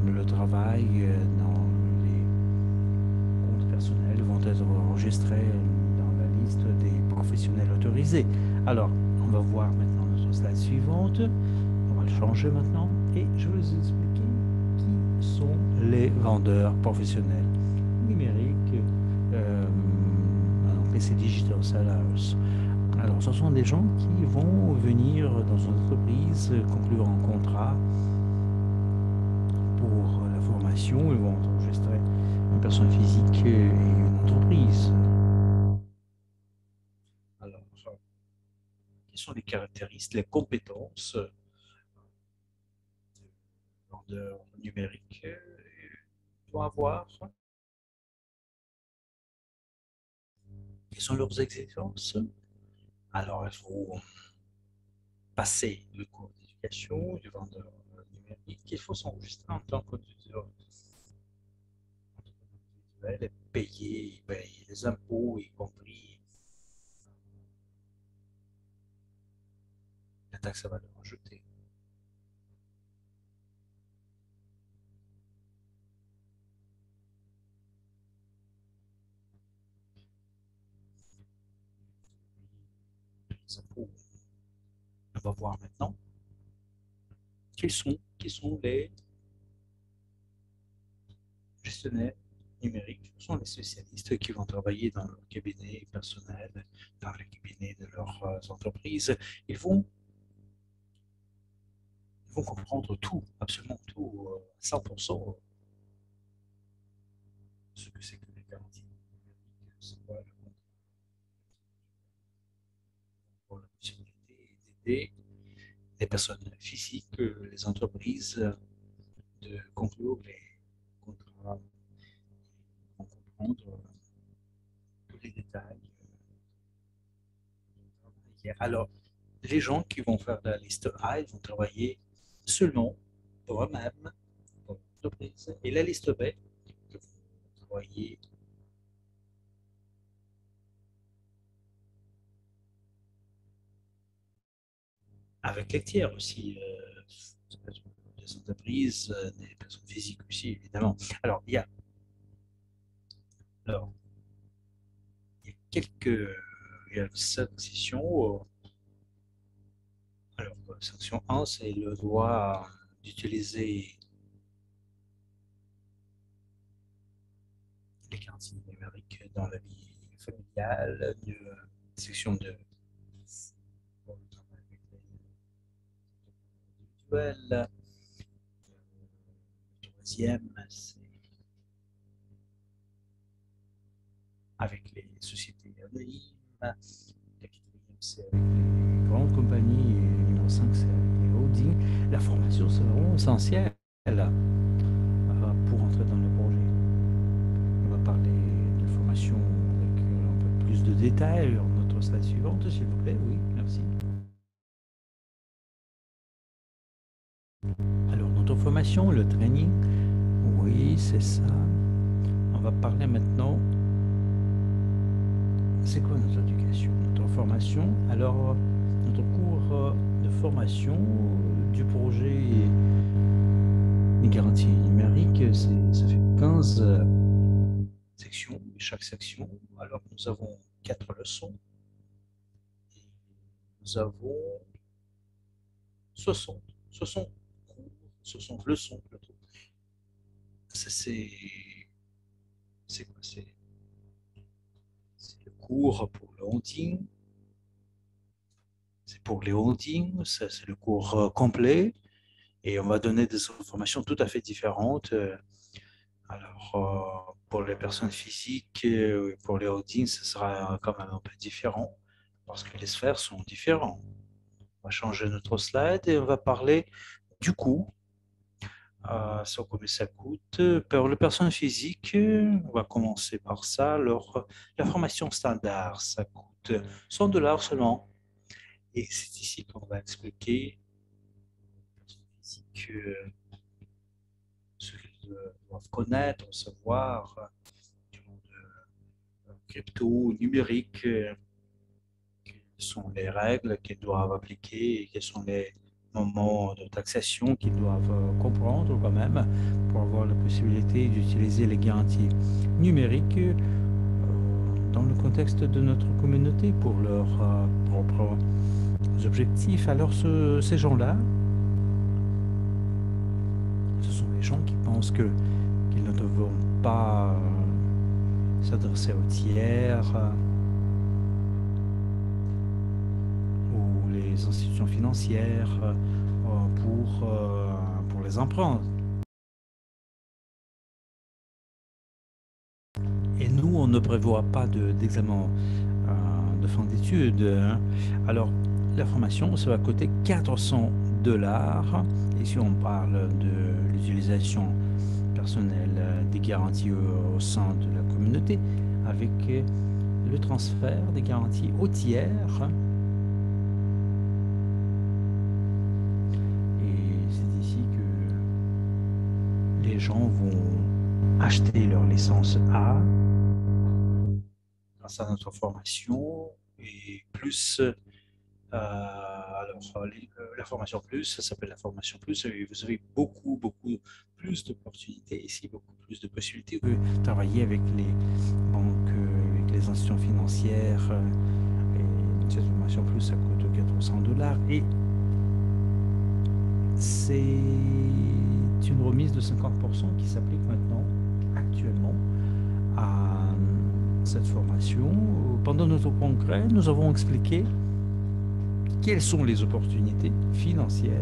le travail, dans les comptes personnels, vont être enregistrés dans la liste des professionnels autorisés. Alors, on va voir maintenant notre slide suivante. On va le changer maintenant et je vais vous expliquer qui sont les vendeurs professionnels numériques. En anglais, c'est Digital Sellers. Alors, ce sont des gens qui vont venir dans une entreprise, conclure un contrat pour la formation. Ils vont enregistrer une personne physique et une entreprise. Alors, quelles sont les caractéristiques, les compétences du vendeur numérique doit avoir? Quelles sont leurs exigences? Alors, il faut passer le cours d'éducation du vendeur numérique. Il faut s'enregistrer en tant qu'auditeur individuel et payer les impôts, y compris la taxe à valeur ajoutée. Les impôts. On va voir maintenant qui sont les gestionnaires numériques. Ce sont les spécialistes qui vont travailler dans leur cabinet personnel, dans les cabinets de leurs entreprises. Ils vont comprendre tout, absolument tout, 100%. Ce que c'est que les garanties numériques, c'est quoi le contrat pour la possibilité d'aider les personnes physiques, les entreprises, de conclure les contrats, pour comprendre tous les détails. Alors, les gens qui vont faire la liste A, ils vont travailler seulement pour eux-mêmes, pour l'entreprise. Et la liste B, ils vont travailler avec les tiers aussi, des entreprises, des personnes physiques aussi, évidemment. Alors, alors, il y a quelques sanctions. Alors, sanction 1, c'est le droit d'utiliser les garanties numériques dans la vie familiale. Section 2, pour le travail avec les individuels. Le troisième, c'est avec les sociétés anonymes. La quatrième, c'est avec les grandes compagnies. Et le numéro 5, c'est avec les holdings. La formation, c'est vraiment essentiel pour entrer dans le projet. On va parler de formation avec un peu plus de détails. Alors, notre slide suivante, s'il vous plaît. Oui, merci. Alors, notre formation, le training, oui, c'est ça. On va parler maintenant. C'est quoi notre éducation, notre formation? Alors, notre cours de formation du projet des garanties numériques, ça fait 15 sections. Et chaque section, alors nous avons 4 leçons. Et nous avons 60 cours, 60 leçons plutôt. C'est quoi? C'est le cours pour le holding. C'est pour les holdings, c'est le cours complet. Et on va donner des informations tout à fait différentes. Alors, pour les personnes physiques, pour les holdings, ce sera quand même un peu différent parce que les sphères sont différentes. On va changer notre slide et on va parler du coût. Sur combien ça coûte. Pour les personnes physiques, on va commencer par ça. Alors, la formation standard, ça coûte $100 seulement. Et c'est ici qu'on va expliquer ce qu'ils doivent connaître, savoir du monde crypto, numérique, quelles sont les règles qu'ils doivent appliquer et quels sont les moments de taxation qu'ils doivent comprendre quand même pour avoir la possibilité d'utiliser les garanties numériques dans le contexte de notre communauté pour leurs propres objectifs. Alors ces gens-là, ce sont les gens qui pensent qu'ils ne devront pas s'adresser aux tiers ou les institutions financières pour les emprunts. Et nous, on ne prévoit pas d'examen de fin d'études. Alors, la formation, ça va coûter $400. Et si on parle de l'utilisation personnelle des garanties au sein de la communauté, avec le transfert des garanties aux tiers, et c'est ici que les gens vont acheter leur licence A grâce à notre formation et plus la formation plus, ça s'appelle la formation plus, et vous avez beaucoup plus d'opportunités ici, beaucoup plus de possibilités. Vous pouvez travailler avec les banques, avec les institutions financières, et cette formation plus, ça coûte $400. Et c'est une remise de 50% qui s'applique maintenant, actuellement, à cette formation. Pendant notre congrès, nous avons expliqué quelles sont les opportunités financières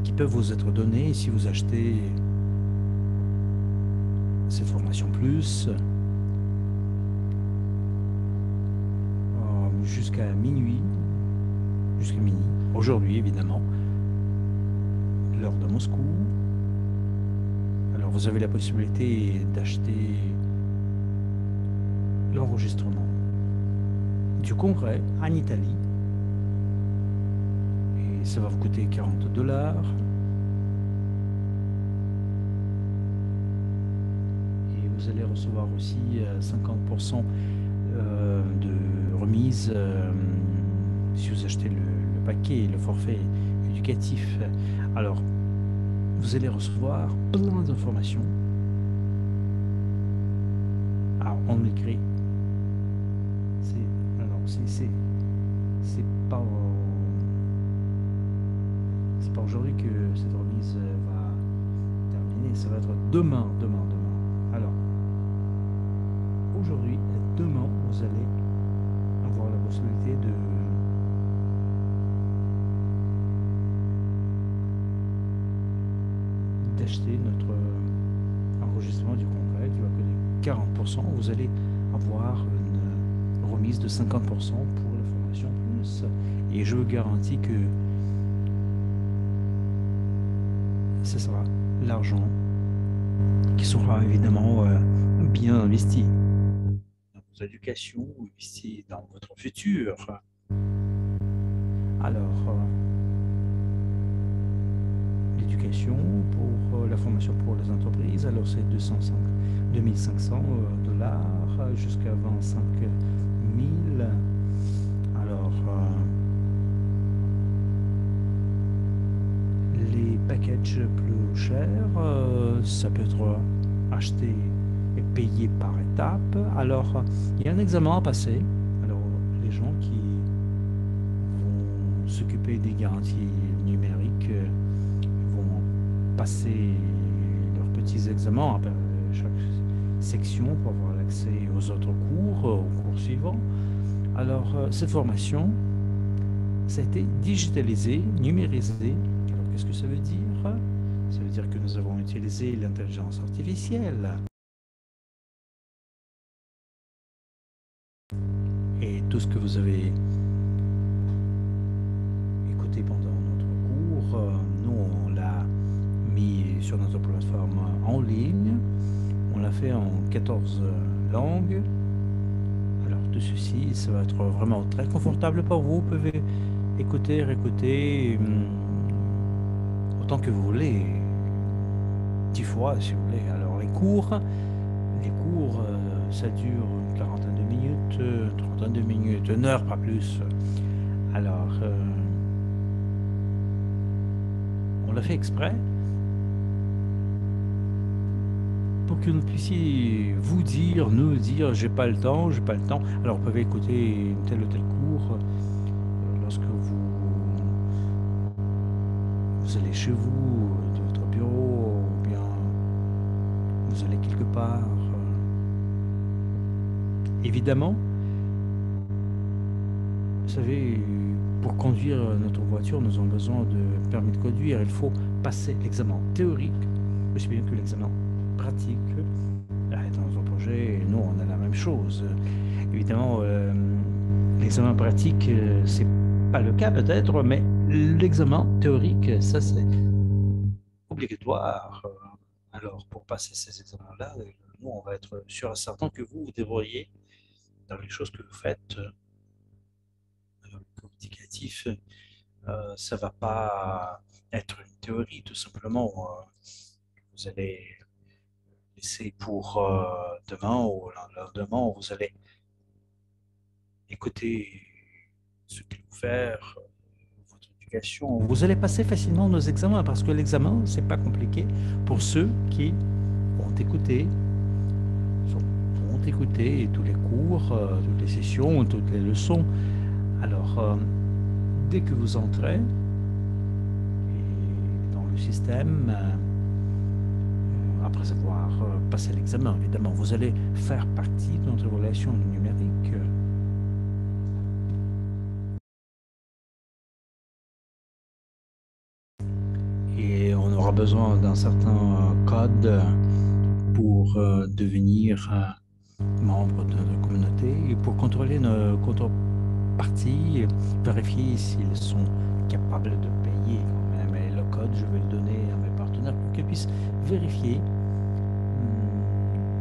qui peuvent vous être données si vous achetez cette formation plus jusqu'à minuit, aujourd'hui évidemment, l'heure de Moscou. Alors vous avez la possibilité d'acheter l'enregistrement du congrès en Italie et ça va vous coûter $40. Et vous allez recevoir aussi 50% de remise si vous achetez le paquet, le forfait éducatif. Alors, vous allez recevoir plein d'informations. Alors, on écrit. C'est pas aujourd'hui que cette remise va terminer. Ça va être demain. Alors, aujourd'hui et demain, vous allez avoir la possibilité d'acheter notre enregistrement du congrès qui va coûter 40%. Vous allez avoir une remise de 50% pour la formation plus. Et je vous garantis que ce sera l'argent qui sera évidemment bien investi dans vos éducations, investi dans votre futur. Alors, l'éducation pour la formation pour les entreprises, alors c'est $2,500 jusqu'à 25 000. Alors, les packages plus chers, ça peut être acheté et payé par étapes. Alors, il y a un examen à passer. Alors, les gens qui vont s'occuper des garanties numériques vont passer leurs petits examens après chaque section pour avoir l'accès aux autres cours, aux cours suivants. Alors, cette formation, ça a été digitalisé, numérisé. Alors, qu'est-ce que ça veut dire? Ça veut dire que nous avons utilisé l'intelligence artificielle. Et tout ce que vous avez écouté pendant notre cours, nous, on l'a mis sur notre plateforme en ligne. On l'a fait en 14 langues. Alors, tout ceci, ça va être vraiment très confortable pour vous. Vous pouvez écouter, réécouter autant que vous voulez, 10 fois si vous voulez. Alors, les cours, ça dure une quarantaine de minutes, une trentaine de minutes, une heure, pas plus. Alors, on l'a fait exprès pour que nous puissiez vous dire, nous dire, j'ai pas le temps. Alors, vous pouvez écouter tel ou tel cours lorsque vous allez chez vous, de votre bureau, ou bien vous allez quelque part. Évidemment, vous savez, pour conduire notre voiture, nous avons besoin de permis de conduire. Il faut passer l'examen théorique, aussi bien que l'examen pratique. Dans un projet, nous, on a la même chose. Évidemment, l'examen pratique, c'est pas le cas peut-être, mais l'examen théorique, ça, c'est obligatoire. Alors, pour passer ces examens-là, nous, on va être sûr et certain que vous devriez, dans les choses que vous faites, communicatif, ça va pas être une théorie, tout simplement. Vous allez laisser pour demain ou le lendemain, vous allez écouter ce qu'il faut faire, votre éducation. Vous allez passer facilement nos examens parce que l'examen, c'est pas compliqué pour ceux qui ont écouté tous les cours, toutes les sessions, toutes les leçons. Alors, dès que vous entrez dans le système, après avoir passé l'examen, évidemment, vous allez faire partie de notre relation numérique. Et on aura besoin d'un certain code pour devenir membre de notre communauté et pour contrôler nos contreparties, vérifier s'ils sont capables de payer quand même. Et le code, je vais le donner à mes partenaires pour qu'ils puissent vérifier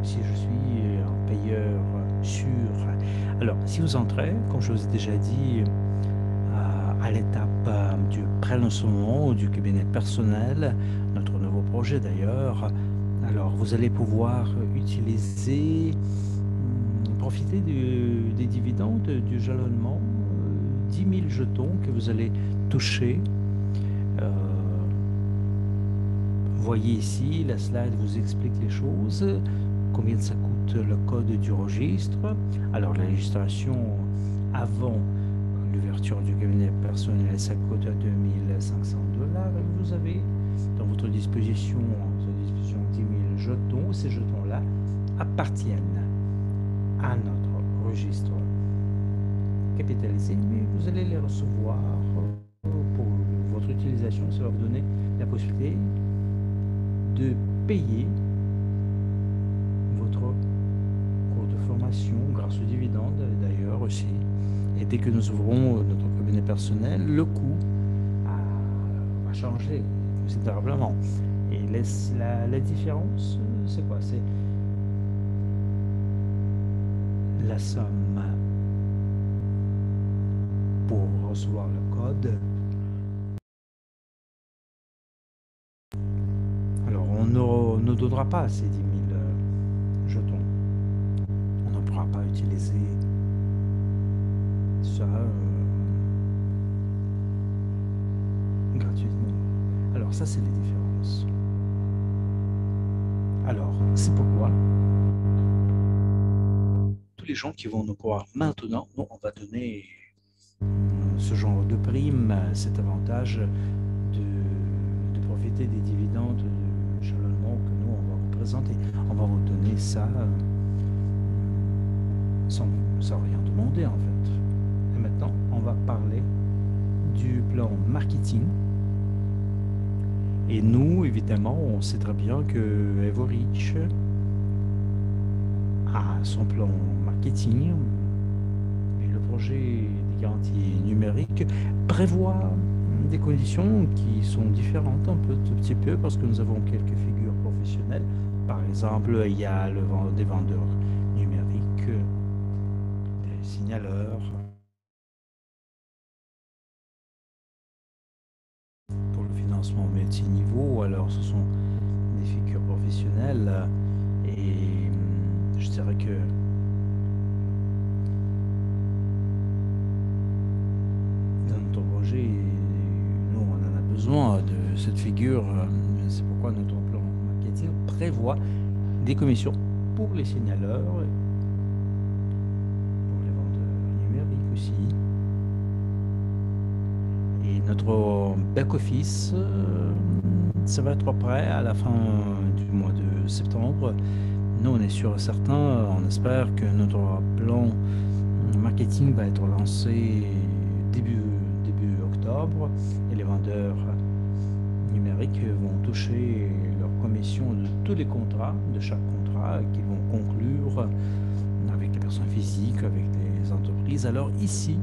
si je suis un payeur sûr. Alors, si vous entrez, comme je vous ai déjà dit, à l'étape du pré-lancement ou du cabinet personnel, notre nouveau projet d'ailleurs, alors vous allez pouvoir utiliser, profiter des dividendes, du jalonnement, 10 000 jetons que vous allez toucher. Vous voyez ici, la slide vous explique les choses, combien ça coûte le code du registre. Alors la registration avant l'ouverture du cabinet personnel, ça coûte 2 500 $. Et vous avez dans votre disposition 10 000 jetons. Ces jetons-là appartiennent à notre registre capitalisé, mais vous allez les recevoir pour votre utilisation. Ça va vous donner la possibilité de payer votre cours de formation grâce aux dividendes d'ailleurs aussi. Et dès que nous ouvrons notre cabinet personnel, le coût va changer considérablement. Et la différence, c'est quoi? C'est la somme pour recevoir le code. Alors, on ne donnera pas ces 10 000 jetons. On ne pourra pas utiliser ça gratuitement. Alors, ça, c'est les différences. Alors, c'est pourquoi tous les gens qui vont nous croire maintenant, nous, on va donner ce genre de prime, cet avantage de profiter des dividendes de jalonnement que nous, on va vous présenter. On va vous donner ça sans rien demander, en fait. Et maintenant, on va parler du plan marketing. Et nous, évidemment, on sait très bien que Everidge a son plan marketing, et le projet des garanties numériques prévoit des conditions qui sont différentes un peu, tout petit peu, parce que nous avons quelques figures professionnelles. Par exemple, il y a des vendeurs numériques, des signaleurs, pour le financement multiniveau. Alors, ce sont des figures professionnelles et je dirais que dans notre projet, nous, on en a besoin de cette figure. C'est pourquoi notre plan marketing prévoit des commissions pour les signaleurs, pour les vendeurs numériques aussi. Et notre back-office, ça va être prêt à la fin du mois de septembre. Nous, on est sûr et certain, on espère que notre plan marketing va être lancé début octobre et les vendeurs numériques vont toucher leur commission de tous les contrats, de chaque contrat qu'ils vont conclure avec les personnes physiques, avec les entreprises. Alors ici,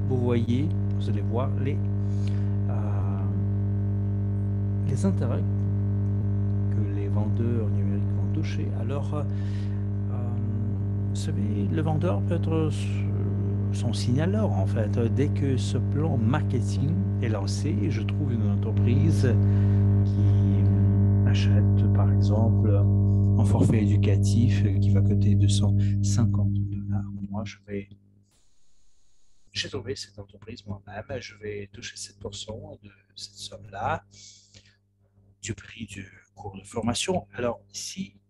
vous voyez, vous allez voir les intérêts que les vendeurs numériques vont toucher. Alors, vous savez, le vendeur peut être son signaleur, en fait. Dès que ce plan marketing est lancé, je trouve une entreprise qui achète, par exemple, un forfait éducatif qui va coûter $250. Moi, j'ai trouvé cette entreprise moi-même, je vais toucher 7% de cette somme-là, du prix du cours de formation. Alors ici,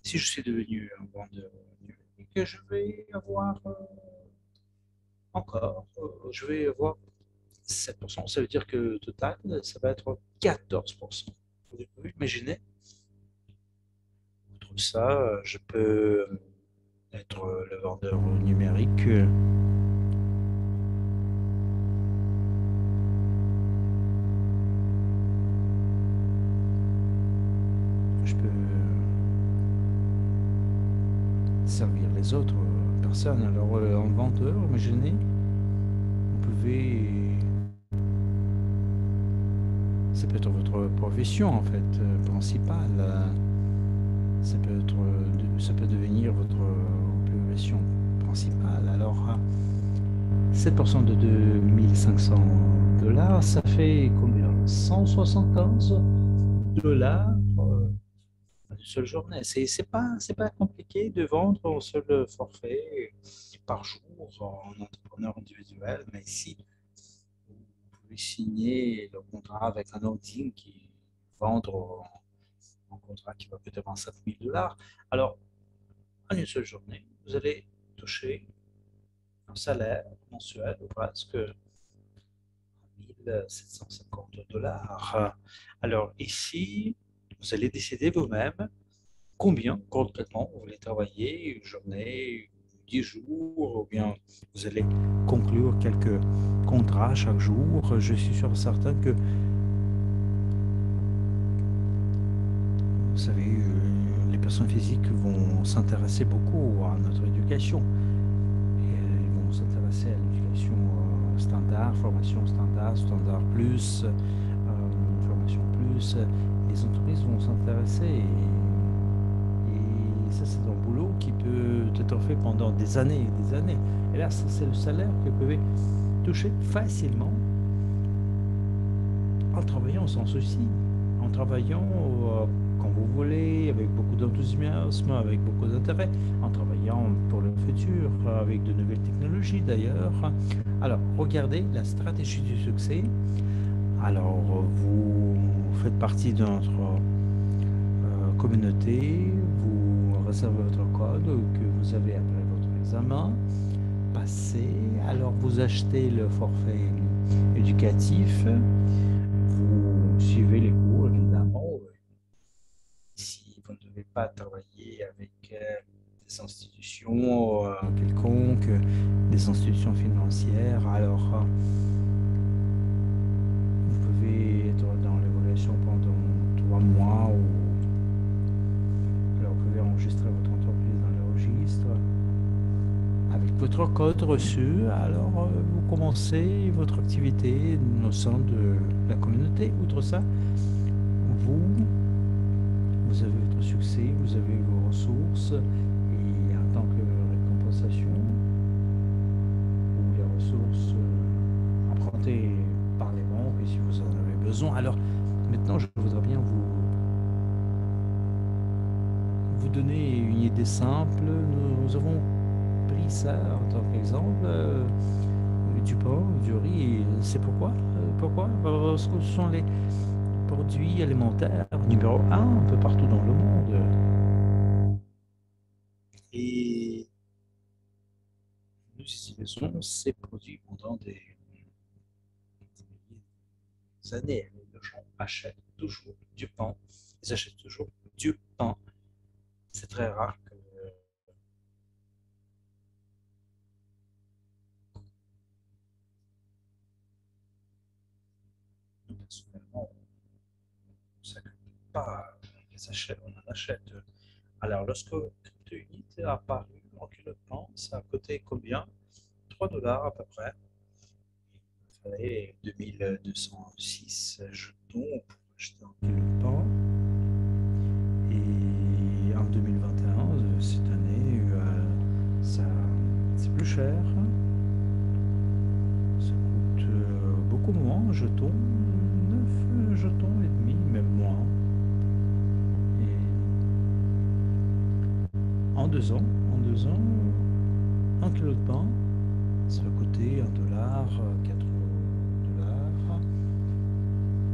si je suis devenu un vendeur numérique, je vais avoir je vais avoir 7%. Ça veut dire que le total, ça va être 14%. Vous pouvez imaginer, outre ça, je peux être le vendeur numérique. Je peux servir les autres personnes. Alors, en vendeur, imaginez, vous pouvez. Ça peut être votre profession, en fait, principale. Ça peut devenir votre profession principale. Alors, 7% de $2 500, ça fait combien? $175 une seule journée. C'est pas compliqué de vendre un seul forfait par jour en entrepreneur individuel, mais ici, vous pouvez signer le contrat avec un holding qui vendre un contrat qui va coûter $27 000. Alors, en une seule journée, vous allez toucher un salaire mensuel de presque $1 750. Alors ici, vous allez décider vous-même combien concrètement vous voulez travailler, une journée, 10 jours, ou bien vous allez conclure quelques contrats chaque jour. Je suis sûr certain que, vous savez, les personnes physiques vont s'intéresser beaucoup à notre éducation. Et ils vont s'intéresser à l'éducation standard, formation standard, standard plus, formation plus. Les entreprises vont s'intéresser et ça, c'est un boulot qui peut être fait pendant des années et des années. Et là, c'est le salaire que vous pouvez toucher facilement en travaillant sans souci, en travaillant quand vous voulez, avec beaucoup d'enthousiasme, avec beaucoup d'intérêt, en travaillant pour le futur, avec de nouvelles technologies d'ailleurs. Alors, regardez la stratégie du succès. Alors, vous faites partie de notre communauté, vous réservez votre code que vous avez après votre examen passé. Alors, vous achetez le forfait éducatif, vous suivez les cours évidemment. Si vous ne devez pas travailler avec des institutions quelconques, des institutions financières, alors vous pouvez être dans l'évaluation pendant 3 mois ou alors vous pouvez enregistrer votre entreprise dans le registre avec votre code reçu. Alors vous commencez votre activité au sein de la communauté. Outre ça, vous avez votre succès, vous avez vos ressources et en tant que récompensation ou les ressources empruntées par les banques et si vous en avez besoin. Alors maintenant, je voudrais bien vous donner une idée simple. Nous avons pris ça en tant qu'exemple. Du pain, du riz, c'est pourquoi? Pourquoi? Parce que ce sont les produits alimentaires numéro un un peu partout dans le monde. Et nous utilisons ces produits pendant des années. Les gens achètent toujours du pain. Ils achètent toujours du pain. C'est très rare que nous, personnellement, on ne s'occupe pas, on en achète. Alors, lorsque Crypto-Unit est apparu en kilo de pain, ça a coûté combien? 3 dollars à peu près. Il fallait 2206 jetons pour acheter un kilo de pain. Et en 2021, cette année, c'est plus cher. Ça coûte beaucoup moins un jeton, 9 jetons et demi, même moins. Et en 2 ans, un kilo de pain, ça va coûter 1 dollar, 4 dollars.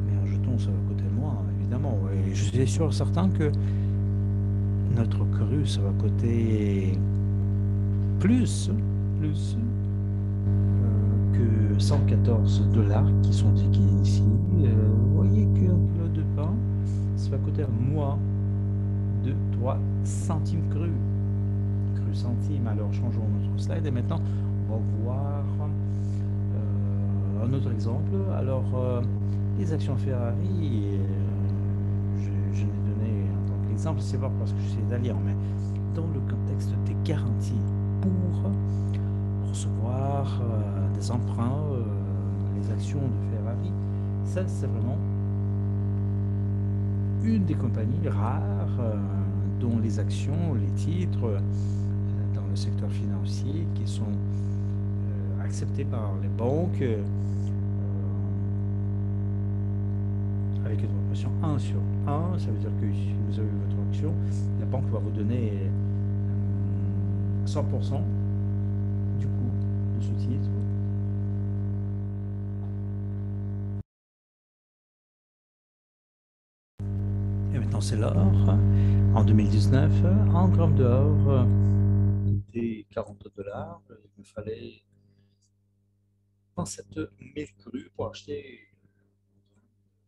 Mais un jeton, ça va coûter moins, évidemment. Et je suis sûr certain que notre cru, ça va coûter plus que 114 dollars qui sont indiqués ici. Vous voyez qu'un kilo de pain, ça va coûter moins de 3 centimes cru centimes. Alors changeons notre slide et maintenant on va voir un autre exemple. Alors les actions Ferrari, je l'ai donné en tant qu'exemple, c'est pas parce que je suis italien, mais dans le contexte des garanties pour recevoir des emprunts, les actions de Ferrari, ça c'est vraiment une des compagnies rares dont les actions, les titres dans le secteur financier qui sont acceptés par les banques avec une proportion 1 sur 1. Ça veut dire que si vous avez votre action, la banque va vous donner 100% du coût de ce titre. Et maintenant, c'est l'or. En 2019, un gramme d'or coûtait 40 dollars. Il me fallait 27 000 crus pour acheter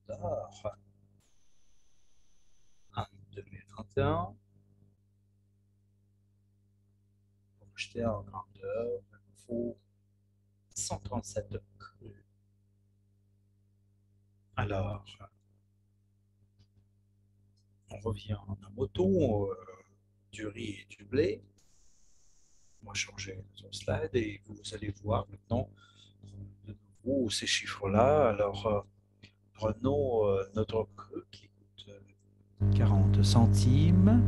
d'or. En 2021, pour acheter un gramme d'or, il me faut 137 crus. Alors, on revient à moto, du riz et du blé. On va changer notre slide et vous allez voir maintenant de nouveau ces chiffres-là. Alors, prenons notre cru qui coûte 40 centimes.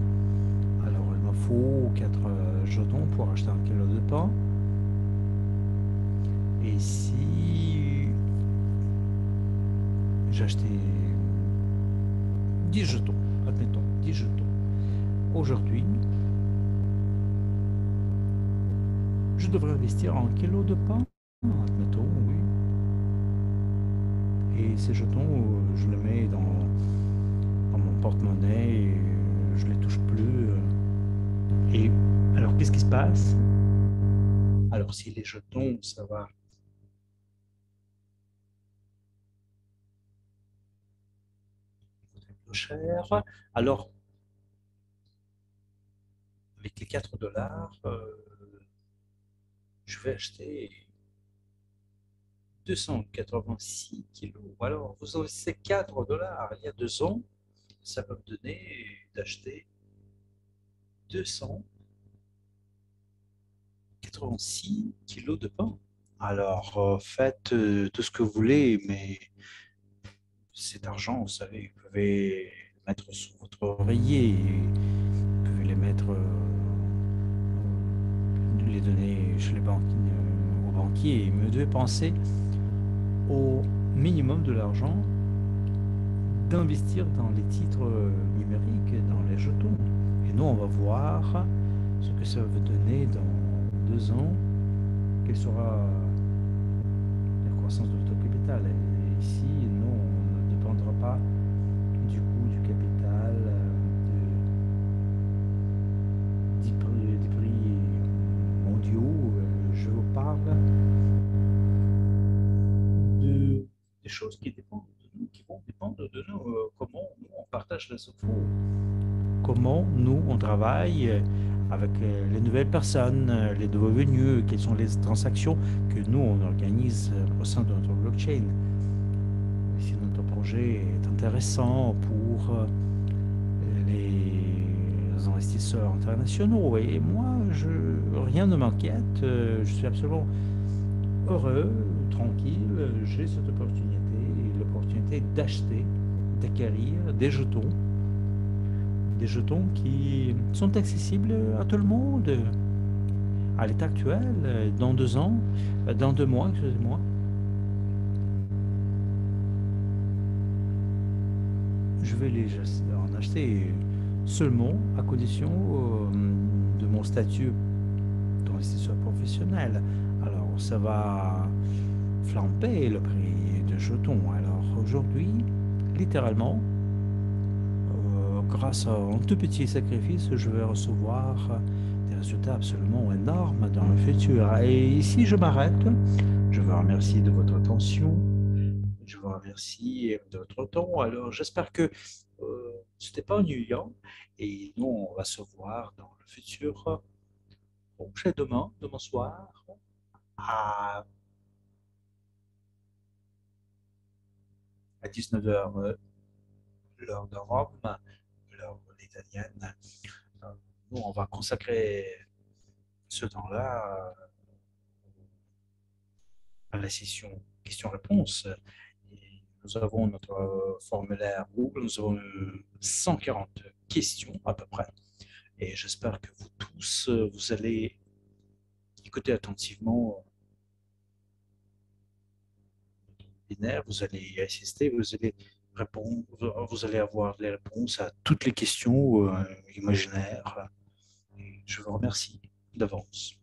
Alors, il me faut 4 jetons pour acheter un kilo de pain. Et si j'achetais 10 jetons, admettons, 10 jetons, aujourd'hui, je devrais investir en kilo de pain, admettons, oui. Et ces jetons, je les mets dans mon porte-monnaie et je les touche plus. Et alors, qu'est-ce qui se passe? Alors, si les jetons, ça va coûter plus cher, alors, avec les 4 dollars, je vais acheter 286 kilos. Alors, vous investissez 4 dollars il y a 2 ans, ça va me donner d'acheter 286 kilos de pain. Alors, faites tout ce que vous voulez, mais cet argent, vous savez, vous pouvez le mettre sous votre oreiller, vous pouvez les mettre, les donner chez les aux banquiers, mais vous devez penser au minimum de l'argent d'investir dans les titres numériques, dans les jetons. Et nous, on va voir ce que ça va donner dans 2 ans, quelle sera la croissance de votre capital. Et ici, nous, on ne dépendra pas du coût du capital, des prix mondiaux. Je vous parle des choses qui dépendent de nous, qui vont dépendre de nous, comment nous on partage les infos, comment nous on travaille avec les nouvelles personnes, les nouveaux venus, quelles sont les transactions que nous on organise au sein de notre blockchain. Si notre projet est intéressant pour les investisseurs internationaux, et moi rien ne m'inquiète, je suis absolument heureux, tranquille, j'ai cette opportunité, l'opportunité d'acheter, d'acquérir des jetons qui sont accessibles à tout le monde à l'état actuel, dans 2 ans, dans 2 mois, excusez-moi. Je vais en acheter seulement à condition de mon statut d'investisseur professionnel. Alors, ça va flamber le prix de jetons. Alors, aujourd'hui, littéralement, grâce à un tout petit sacrifice, je vais recevoir des résultats absolument énormes dans le futur. Et ici, je m'arrête. Je vous remercie de votre attention. Je vous remercie de votre temps. Alors, j'espère que ce n'était pas ennuyant. Et nous, on va se voir dans le futur. Bon, c'est demain soir, à 19h, l'heure de Rome, l'heure italienne. Nous, on va consacrer ce temps-là à la session questions-réponses. Nous avons notre formulaire Google, nous avons 140 questions à peu près. Et j'espère que vous tous, vous allez écouter attentivement le webinaire, vous allez assister, vous allez répondre, vous allez avoir les réponses à toutes les questions imaginaires. Et je vous remercie d'avance.